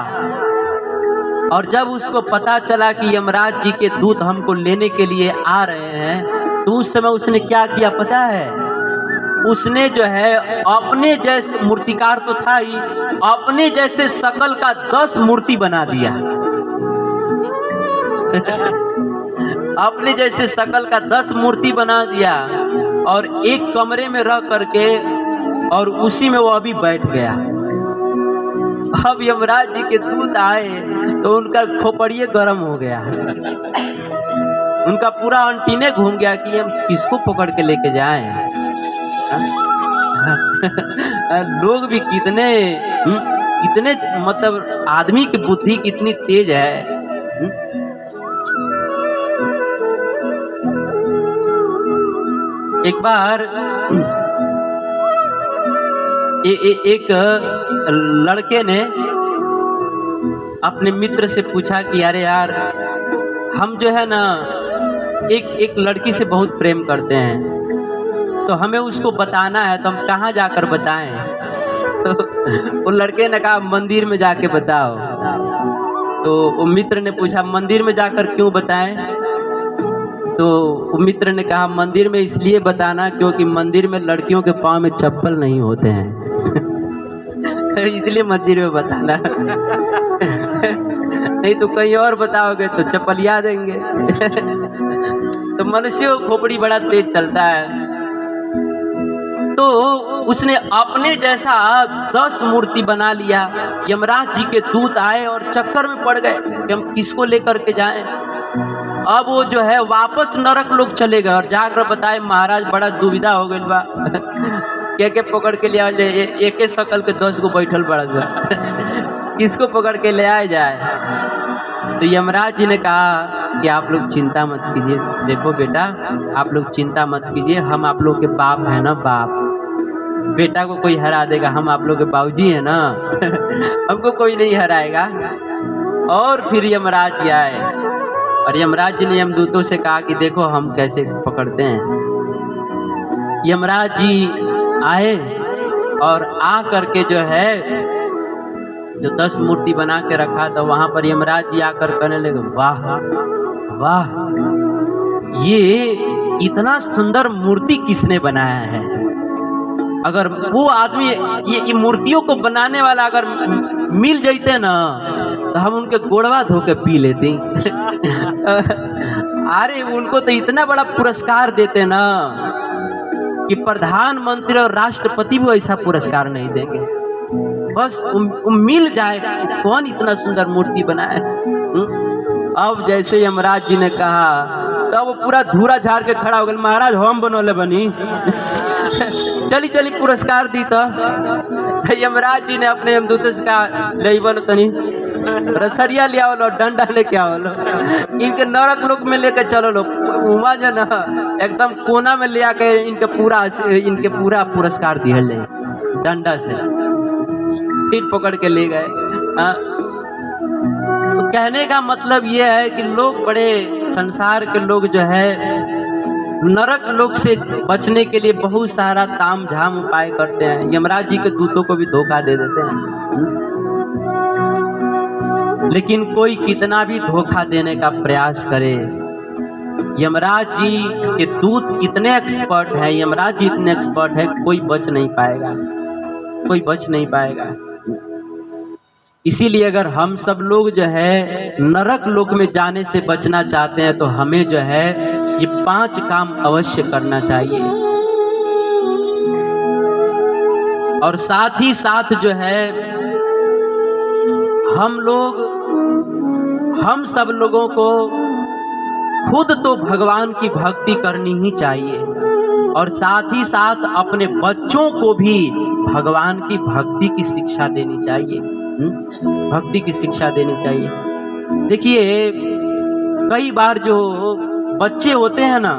और जब उसको पता चला कि यमराज जी के दूत हमको लेने के लिए आ रहे हैं, तो उस समय उसने क्या किया पता है? उसने जो है अपने जैसे, मूर्तिकार तो था ही, अपने जैसे शकल का 10 मूर्ति बना दिया। अपने जैसे शकल का 10 मूर्ति बना दिया, और एक कमरे में रह करके, और उसी में वो अभी बैठ गया। अब यमराज जी के दूत आए तो उनका खोपड़िए गर्म हो गया, उनका पूरा अंटीने घूम गया कि हम किसको पकड़ के लेके जाएं। लोग भी कितने मतलब आदमी की बुद्धि कितनी तेज है। एक बार एक लड़के ने अपने मित्र से पूछा कि अरे यार, हम जो है ना एक लड़की से बहुत प्रेम करते हैं, तो हमें उसको बताना है, तो हम कहाँ जाकर बताएं? तो वो लड़के ने कहा मंदिर में जाके बताओ। तो वो मित्र ने पूछा मंदिर में जाकर क्यों बताएं? तो वो मित्र ने कहा मंदिर में इसलिए बताना क्योंकि मंदिर में लड़कियों के पाँव में चप्पल नहीं होते हैं इसलिए मंदिर में बताना नहीं तो कहीं और बताओगे तो चप्पलिया देंगे तो मनुष्यों खोपड़ी बड़ा तेज चलता है। तो उसने अपने जैसा 10 मूर्ति बना लिया। यमराज जी के दूत आए और चक्कर में पड़ गए कि हम किसको लेकर के जाएं। अब वो जो है वापस नरक लोग चले गए और जाकर बताए महाराज बड़ा दुविधा हो गई बा के पकड़ के ले आ जाए, एक शकल के 10 को बैठल पड़ गया किसको पकड़ के ले आया जाए। तो यमराज जी ने कहा कि आप लोग चिंता मत कीजिए, देखो बेटा आप लोग चिंता मत कीजिए, हम आप लोग के बाप हैं ना, बाप बेटा को कोई हरा देगा, हम आप लोग के बाबूजी है ना हमको कोई नहीं हराएगा। और फिर यमराज जी आए और यमराज जी ने यमदूतों से कहा कि देखो हम कैसे पकड़ते हैं। यमराज जी आए और आ करके जो है जो 10 मूर्ति बना के रखा था वहाँ पर यमराज जी आकर कहने लगे, वाह वाह, ये इतना सुंदर मूर्ति किसने बनाया है? अगर वो आदमी ये मूर्तियों को बनाने वाला अगर मिल जाते ना तो हम उनके गोड़वा धो के पी लेते अरे उनको तो इतना बड़ा पुरस्कार देते ना कि प्रधानमंत्री और राष्ट्रपति भी ऐसा पुरस्कार नहीं देंगे। बस मिल जाए कौन इतना सुंदर मूर्ति बनाए। अब जैसे यमराज जी ने कहा तब वो पूरा धूरा झाड़ के खड़ा हो गया, महाराज हम बनोले बनी चली चली पुरस्कार दी। तो यमराज जी ने अपने यमदूत से कहा ले बनो तनी रसरिया ले आओ लो, डंडा लेके आओ लो, इनके नरक लोक में लेके चलो लो, उमा जो ना एकदम कोना में ले आके इनके पूरा पुरस्कार दिया ले डंडा से। फिर पकड़ के ले गए। तो कहने का मतलब ये है कि लोग बड़े संसार के लोग जो है नरक लोक से बचने के लिए बहुत सारा ताम झाम उपाय करते हैं। यमराज जी के दूतों को भी धोखा दे देते हैं। लेकिन कोई कितना भी धोखा देने का प्रयास करे, यमराज जी के दूत इतने एक्सपर्ट हैं, यमराज जी इतने एक्सपर्ट हैं, कोई बच नहीं पाएगा, कोई बच नहीं पाएगा। इसीलिए अगर हम सब लोग जो है नरक लोक में जाने से बचना चाहते हैं तो हमें जो है ये 5 काम अवश्य करना चाहिए। और साथ ही साथ जो है हम सब लोगों को खुद तो भगवान की भक्ति करनी ही चाहिए और साथ ही साथ अपने बच्चों को भी भगवान की भक्ति की शिक्षा देनी चाहिए। भक्ति की शिक्षा देनी चाहिए। देखिए कई बार जो बच्चे होते हैं ना,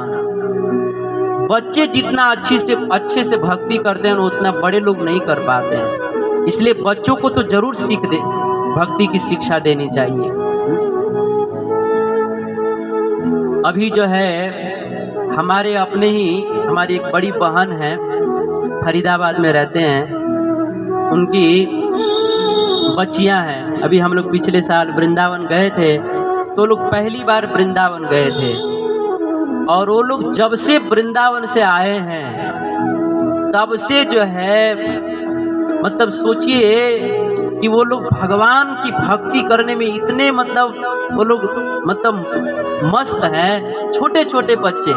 बच्चे जितना अच्छे से भक्ति करते हैं उतना बड़े लोग नहीं कर पाते हैं। इसलिए बच्चों को तो जरूर भक्ति की शिक्षा देनी चाहिए। अभी जो है हमारी एक बड़ी बहन है, फरीदाबाद में रहते हैं, उनकी बच्चियां हैं। अभी हम लोग पिछले साल वृंदावन गए थे तो लोग पहली बार वृंदावन गए थे और वो लोग जब से वृंदावन से आए हैं तब से जो है मतलब सोचिए कि वो लोग भगवान की भक्ति करने में इतने वो लोग मस्त हैं। छोटे छोटे बच्चे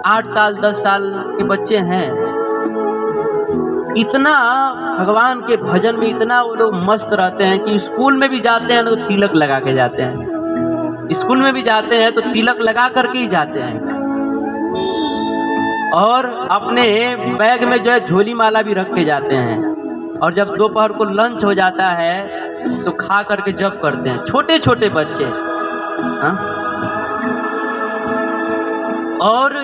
8 साल 10 साल के बच्चे हैं, इतना भगवान के भजन में इतना वो लोग मस्त रहते हैं कि स्कूल में भी जाते हैं तो तिलक लगा के जाते हैं। स्कूल में भी जाते हैं तो तिलक लगा करके ही जाते हैं और अपने बैग में जो है झोली माला भी रख के जाते हैं। और जब दोपहर को लंच हो जाता है तो खा करके जब करते हैं। छोटे छोटे बच्चे और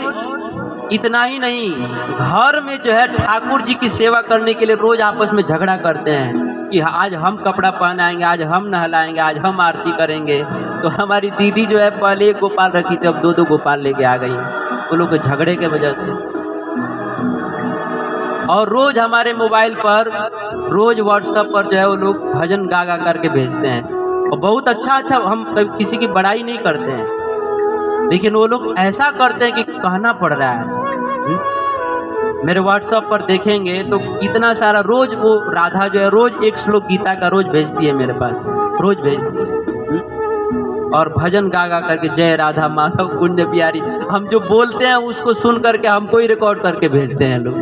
इतना ही नहीं, घर में जो है ठाकुर जी की सेवा करने के लिए रोज आपस में झगड़ा करते हैं कि आज हम कपड़ा पहनाएंगे, आज हम नहलाएंगे, आज हम आरती करेंगे। तो हमारी दीदी जो है पहले 1 गोपाल रखी थी, अब 2 गोपाल लेके आ गई वो लोग के झगड़े के वजह से। और रोज हमारे मोबाइल पर रोज व्हाट्सएप पर जो है वो लोग भजन गा गा करके भेजते हैं और बहुत अच्छा। हम किसी की बड़ाई नहीं करते हैं, लेकिन वो लोग ऐसा करते हैं कि कहना पड़ रहा है। मेरे व्हाट्सएप पर देखेंगे तो कितना सारा रोज वो राधा जो है रोज 1 श्लोक गीता का रोज भेजती है मेरे पास, रोज भेजती है और भजन गा गा करके जय राधा माधव कुंज प्यारी। हम जो बोलते हैं उसको सुन करके हमको ही रिकॉर्ड करके भेजते हैं लोग।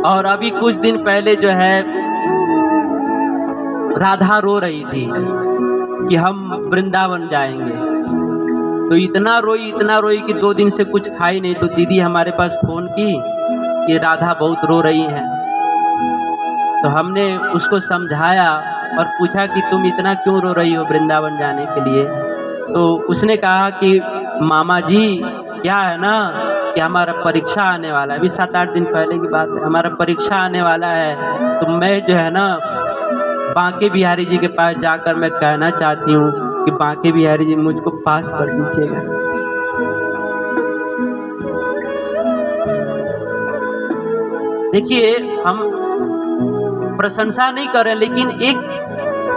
और अभी कुछ दिन पहले जो है राधा रो रही थी कि हम वृंदावन जाएंगे, तो इतना रोई कि 2 दिन से कुछ खाई नहीं। तो दीदी हमारे पास फ़ोन की कि राधा बहुत रो रही हैं। तो हमने उसको समझाया और पूछा कि तुम इतना क्यों रो रही हो वृंदावन जाने के लिए। तो उसने कहा कि मामा जी क्या है ना कि हमारा परीक्षा आने वाला है, अभी 7-8 दिन पहले की बात है, हमारा परीक्षा आने वाला है, तो मैं जो है ना बांके बिहारी जी के पास जाकर मैं कहना चाहती हूँ कि बांके बिहारी जी मुझको पास कर दीजिएगा। देखिए, हम प्रशंसा नहीं कर रहे, लेकिन एक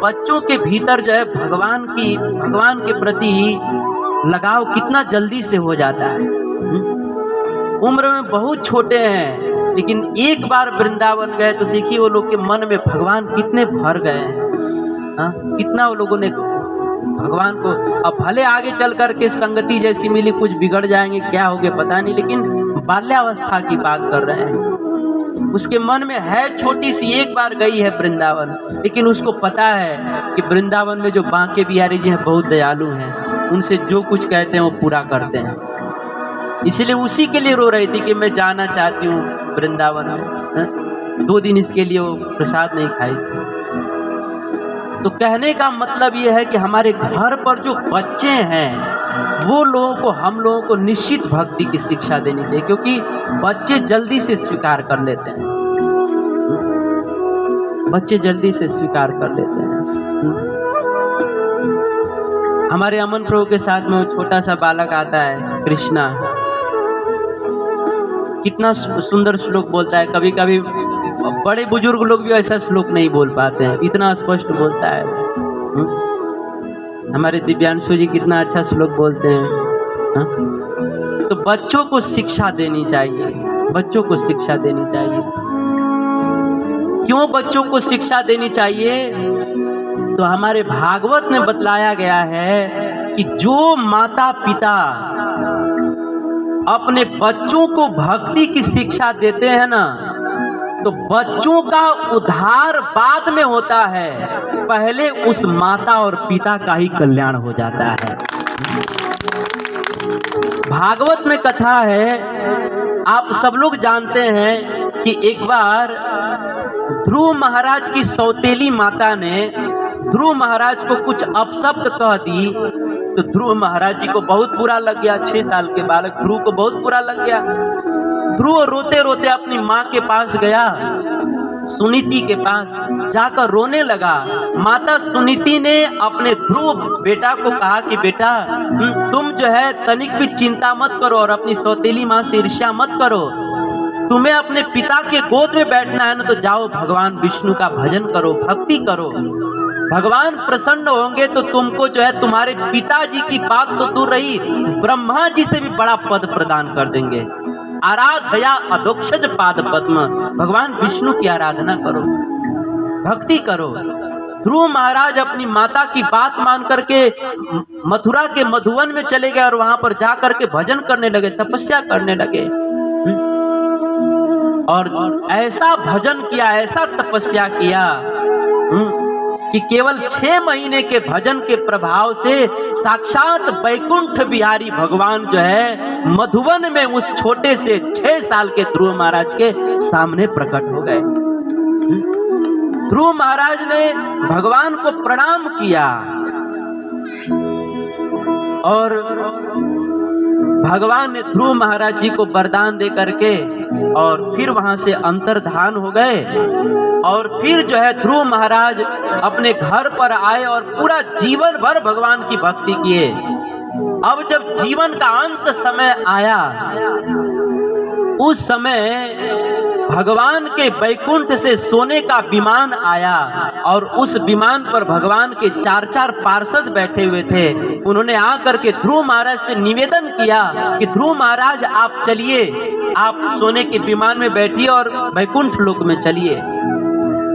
बच्चों के भीतर जो है भगवान के प्रति लगाव कितना जल्दी से हो जाता है। उम्र में बहुत छोटे हैं, लेकिन एक बार वृंदावन गए तो देखिए वो लोग के मन में भगवान कितने भर गए हैं। कितना वो लोगों ने भगवान को, अब भले आगे चल कर के संगति जैसी मिली, कुछ बिगड़ जाएंगे, क्या हो गया पता नहीं, लेकिन बाल्यावस्था की बात कर रहे हैं। उसके मन में है, छोटी सी एक बार गई है वृंदावन, लेकिन उसको पता है कि वृंदावन में जो बांके बिहारी जी हैं बहुत दयालु हैं, उनसे जो कुछ कहते हैं वो पूरा करते हैं। इसलिए उसी के लिए रो रही थी कि मैं जाना चाहती हूँ वृंदावन में। 2 दिन इसके लिए वो प्रसाद नहीं खाई थी। तो कहने का मतलब ये है कि हमारे घर पर जो बच्चे हैं वो लोगों को, हम लोगों को निश्चित भक्ति की शिक्षा देनी चाहिए, क्योंकि बच्चे जल्दी से स्वीकार कर लेते हैं। बच्चे जल्दी से स्वीकार कर लेते हैं। हमारे अमन प्रभु के साथ में वो छोटा सा बालक आता है, कृष्णा, कितना सुंदर श्लोक बोलता है। कभी कभी बड़े बुजुर्ग लोग भी ऐसा श्लोक नहीं बोल पाते हैं, इतना स्पष्ट बोलता है। हमारे दिव्यांशु जी कितना अच्छा श्लोक बोलते हैं। तो बच्चों को शिक्षा देनी चाहिए, बच्चों को शिक्षा देनी चाहिए। क्यों बच्चों को शिक्षा देनी चाहिए? तो हमारे भागवत में बतलाया गया है कि जो माता पिता अपने बच्चों को भक्ति की शिक्षा देते हैं ना, तो बच्चों का उद्धार बाद में होता है, पहले उस माता और पिता का ही कल्याण हो जाता है। भागवत में कथा है, आप सब लोग जानते हैं कि एक बार ध्रुव महाराज की सौतेली माता ने ध्रुव महाराज को कुछ अपशब्द कह दी, तो ध्रुव महाराज जी को बहुत बुरा लग गया। 6 साल के बालक ध्रुव को बहुत बुरा लग गया। ध्रुव रोते रोते अपनी माँ के पास गया, सुनीति के पास जाकर रोने लगा। माता सुनीति ने अपने ध्रुव बेटा को कहा कि बेटा तुम जो है तनिक भी चिंता मत करो और अपनी सौतेली माँ से ईर्ष्या मत करो। तुम्हें अपने पिता के गोद में बैठना है ना, तो जाओ भगवान विष्णु का भजन करो, भक्ति करो। भगवान प्रसन्न होंगे तो तुमको जो है तुम्हारे पिताजी की बात तो दूर रही, ब्रह्मा जी से भी बड़ा पद प्रदान कर देंगे। आराधया अधोक्षज पाद पद्म, भगवान विष्णु की आराधना करो, भक्ति करो। ध्रुव महाराज अपनी माता की बात मान करके मथुरा के मधुवन में चले गए और वहां पर जा करके भजन करने लगे, तपस्या करने लगे। और ऐसा भजन किया, ऐसा तपस्या किया कि केवल 6 महीने के भजन के प्रभाव से साक्षात वैकुंठ बिहारी भगवान जो है मधुवन में उस छोटे से 6 साल के ध्रुव महाराज के सामने प्रकट हो गए। ध्रुव महाराज ने भगवान को प्रणाम किया और भगवान ने ध्रुव महाराज जी को वरदान दे करके और फिर वहां से अंतर्धान हो गए। और फिर जो है ध्रुव महाराज अपने घर पर आए और पूरा जीवन भर भगवान की भक्ति किए। अब जब जीवन का अंत समय आया, उस समय भगवान के वैकुंठ से सोने का विमान आया और उस विमान पर भगवान के 4 पार्षद बैठे हुए थे। उन्होंने आकर के ध्रुव महाराज से निवेदन किया कि ध्रुव महाराज आप चलिए, आप सोने के विमान में बैठिए और वैकुंठ लोक में चलिए।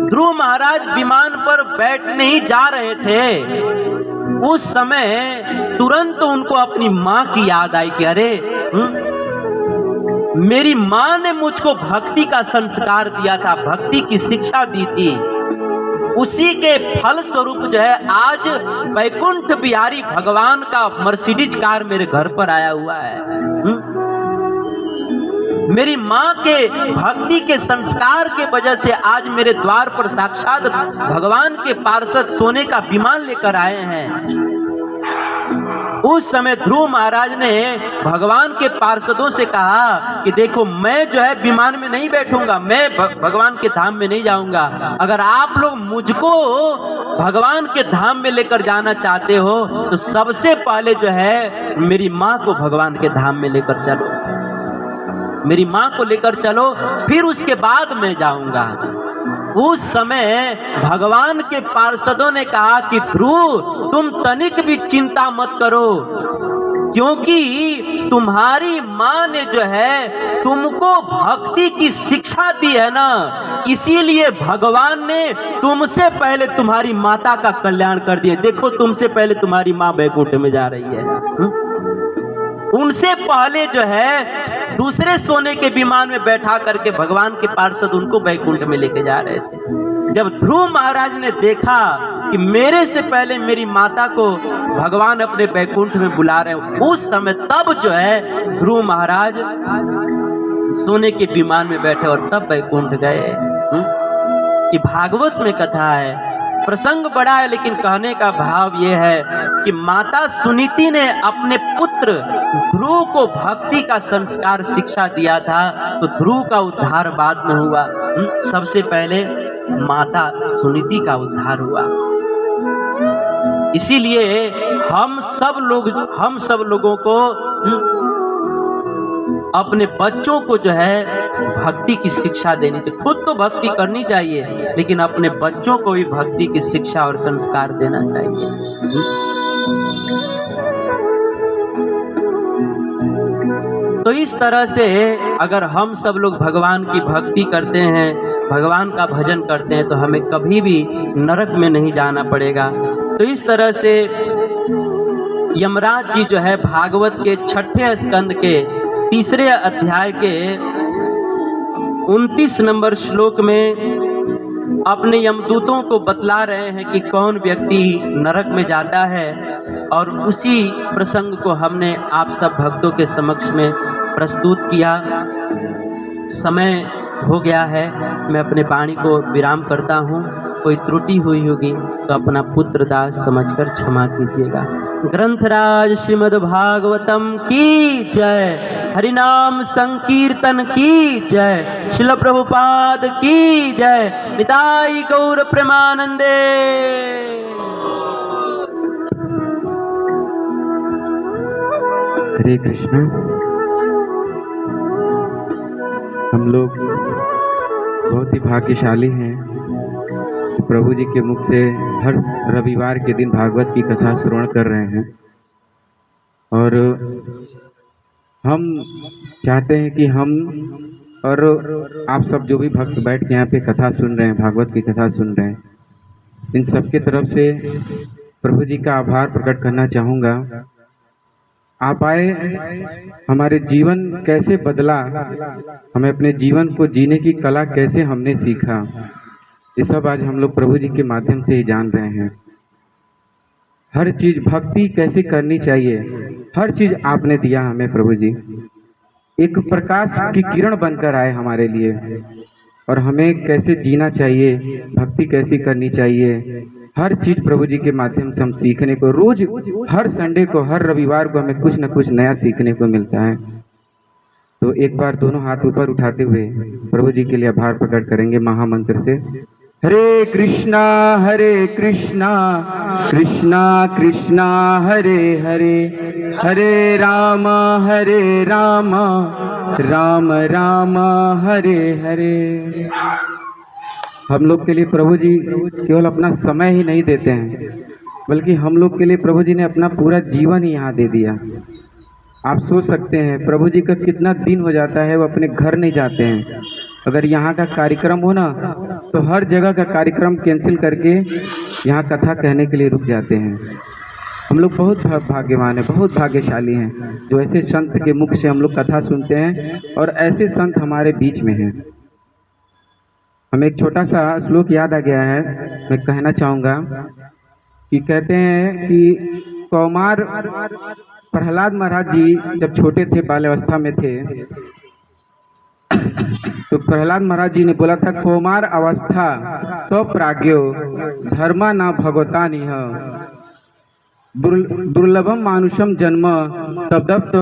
ध्रुव महाराज विमान पर बैठने ही जा रहे थे, उस समय तुरंत उनको अपनी माँ की याद आई कि अरे मेरी माँ ने मुझको भक्ति का संस्कार दिया था, भक्ति की शिक्षा दी थी, उसी के फल स्वरूप जो है आज वैकुंठ बिहारी भगवान का मर्सिडीज कार मेरे घर पर आया हुआ है। मेरी माँ के भक्ति के संस्कार के वजह से आज मेरे द्वार पर साक्षात भगवान के पार्षद सोने का विमान लेकर आए हैं। उस समय ध्रुव महाराज ने भगवान के पार्षदों से कहा कि देखो, मैं जो है विमान में नहीं बैठूंगा, मैं भगवान के धाम में नहीं जाऊंगा। अगर आप लोग मुझको भगवान के धाम में लेकर जाना चाहते हो तो सबसे पहले जो है मेरी माँ को भगवान के धाम में लेकर चलो, मेरी माँ को लेकर चलो, फिर उसके बाद मैं जाऊंगा। उस समय भगवान के पार्षदों ने कहा कि ध्रुव, तुम तनिक भी चिंता मत करो, क्योंकि तुम्हारी माँ ने जो है तुमको भक्ति की शिक्षा दी है ना, इसीलिए भगवान ने तुमसे पहले तुम्हारी माता का कल्याण कर दिया। देखो, तुमसे पहले तुम्हारी माँ बैकुंठ में जा रही है। उनसे पहले जो है दूसरे सोने के विमान में बैठा करके भगवान के पार्षद उनको बैकुंठ में लेके जा रहे थे। जब ध्रुव महाराज ने देखा कि मेरे से पहले मेरी माता को भगवान अपने बैकुंठ में बुला रहे हैं, उस समय तब जो है ध्रुव महाराज सोने के विमान में बैठे और तब बैकुंठ गए। कि भागवत में कथा है, प्रसंग बड़ा है, लेकिन कहने का भाव यह है कि माता सुनीति ने अपने पुत्र ध्रुव को भक्ति का संस्कार शिक्षा दिया था, तो ध्रुव का उद्धार बाद में हुआ। सबसे पहले माता सुनीति का उद्धार हुआ। इसीलिए हम सब लोगों को अपने बच्चों को जो है भक्ति की शिक्षा देनी चाहिए। खुद तो भक्ति करनी चाहिए, लेकिन अपने बच्चों को भी भक्ति की शिक्षा और संस्कार देना चाहिए। तो इस तरह से अगर हम सब लोग भगवान की भक्ति करते हैं, भगवान का भजन करते हैं, तो हमें कभी भी नरक में नहीं जाना पड़ेगा। तो इस तरह से यमराज जी जो है भागवत के 6ठे स्कंद के 3रे अध्याय के 29 नंबर श्लोक में अपने यमदूतों को बतला रहे हैं कि कौन व्यक्ति नरक में जाता है, और उसी प्रसंग को हमने आप सब भक्तों के समक्ष में प्रस्तुत किया। समय हो गया है, मैं अपने वाणी को विराम करता हूँ। कोई त्रुटि हुई होगी तो अपना पुत्र दास समझकर क्षमा कीजिएगा। ग्रंथराज श्रीमद् भागवतम की जय, हरिनाम संकीर्तन की जय, श्रील प्रभुपाद की जय, निताई गौर प्रेमानंदे। हरे कृष्ण। हम लोग बहुत ही भाग्यशाली हैं कि प्रभु जी के मुख से हर रविवार के दिन भागवत की कथा श्रवण कर रहे हैं, और हम चाहते हैं कि हम और आप सब जो भी भक्त बैठ के यहाँ पे कथा सुन रहे हैं, भागवत की कथा सुन रहे हैं, इन सब के तरफ से प्रभु जी का आभार प्रकट करना चाहूँगा। आप आए, हमारे जीवन कैसे बदला, हमें अपने जीवन को जीने की कला कैसे हमने सीखा, ये सब आज हम लोग प्रभु जी के माध्यम से ही जान रहे हैं। हर चीज़ भक्ति कैसे करनी चाहिए, हर चीज़ आपने दिया हमें प्रभु जी। एक प्रकाश की किरण बनकर आए हमारे लिए, और हमें कैसे जीना चाहिए, भक्ति कैसी करनी चाहिए, हर चीज़ प्रभु जी के माध्यम से हम सीखने को, रोज हर संडे को, हर रविवार को हमें कुछ न कुछ नया सीखने को मिलता है। तो एक बार दोनों हाथ ऊपर उठाते हुए प्रभु जी के लिए आभार प्रकट करेंगे महामंत्र से। हरे कृष्णा कृष्णा कृष्णा हरे हरे, हरे राम राम राम हरे हरे। हम लोग के लिए प्रभु जी केवल अपना समय ही नहीं देते हैं, बल्कि हम लोग के लिए प्रभु जी ने अपना पूरा जीवन ही यहाँ दे दिया। आप सोच सकते हैं प्रभु जी का कितना दिन हो जाता है, वो अपने घर नहीं जाते हैं। अगर यहाँ का कार्यक्रम हो ना, तो हर जगह का कार्यक्रम कैंसिल करके यहाँ कथा कहने के लिए रुक जाते हैं। हम लोग बहुत भाग्यवान हैं, बहुत भाग्यशाली हैं, जो ऐसे संत के मुख से हम लोग कथा सुनते हैं, और ऐसे संत हमारे बीच में हैं। हमें एक छोटा सा श्लोक याद आ गया है, मैं कहना चाहूँगा कि कहते हैं कि कौमार प्रहलाद महाराज जी जब छोटे थे, बाल्यावस्था में थे, तो प्रहलाद महाराज जी ने बोला था, कौमार अवस्था तो प्राज्ञो धर्मा ना भगवता निह। दुर्लभम मानुषम जन्म तदप्त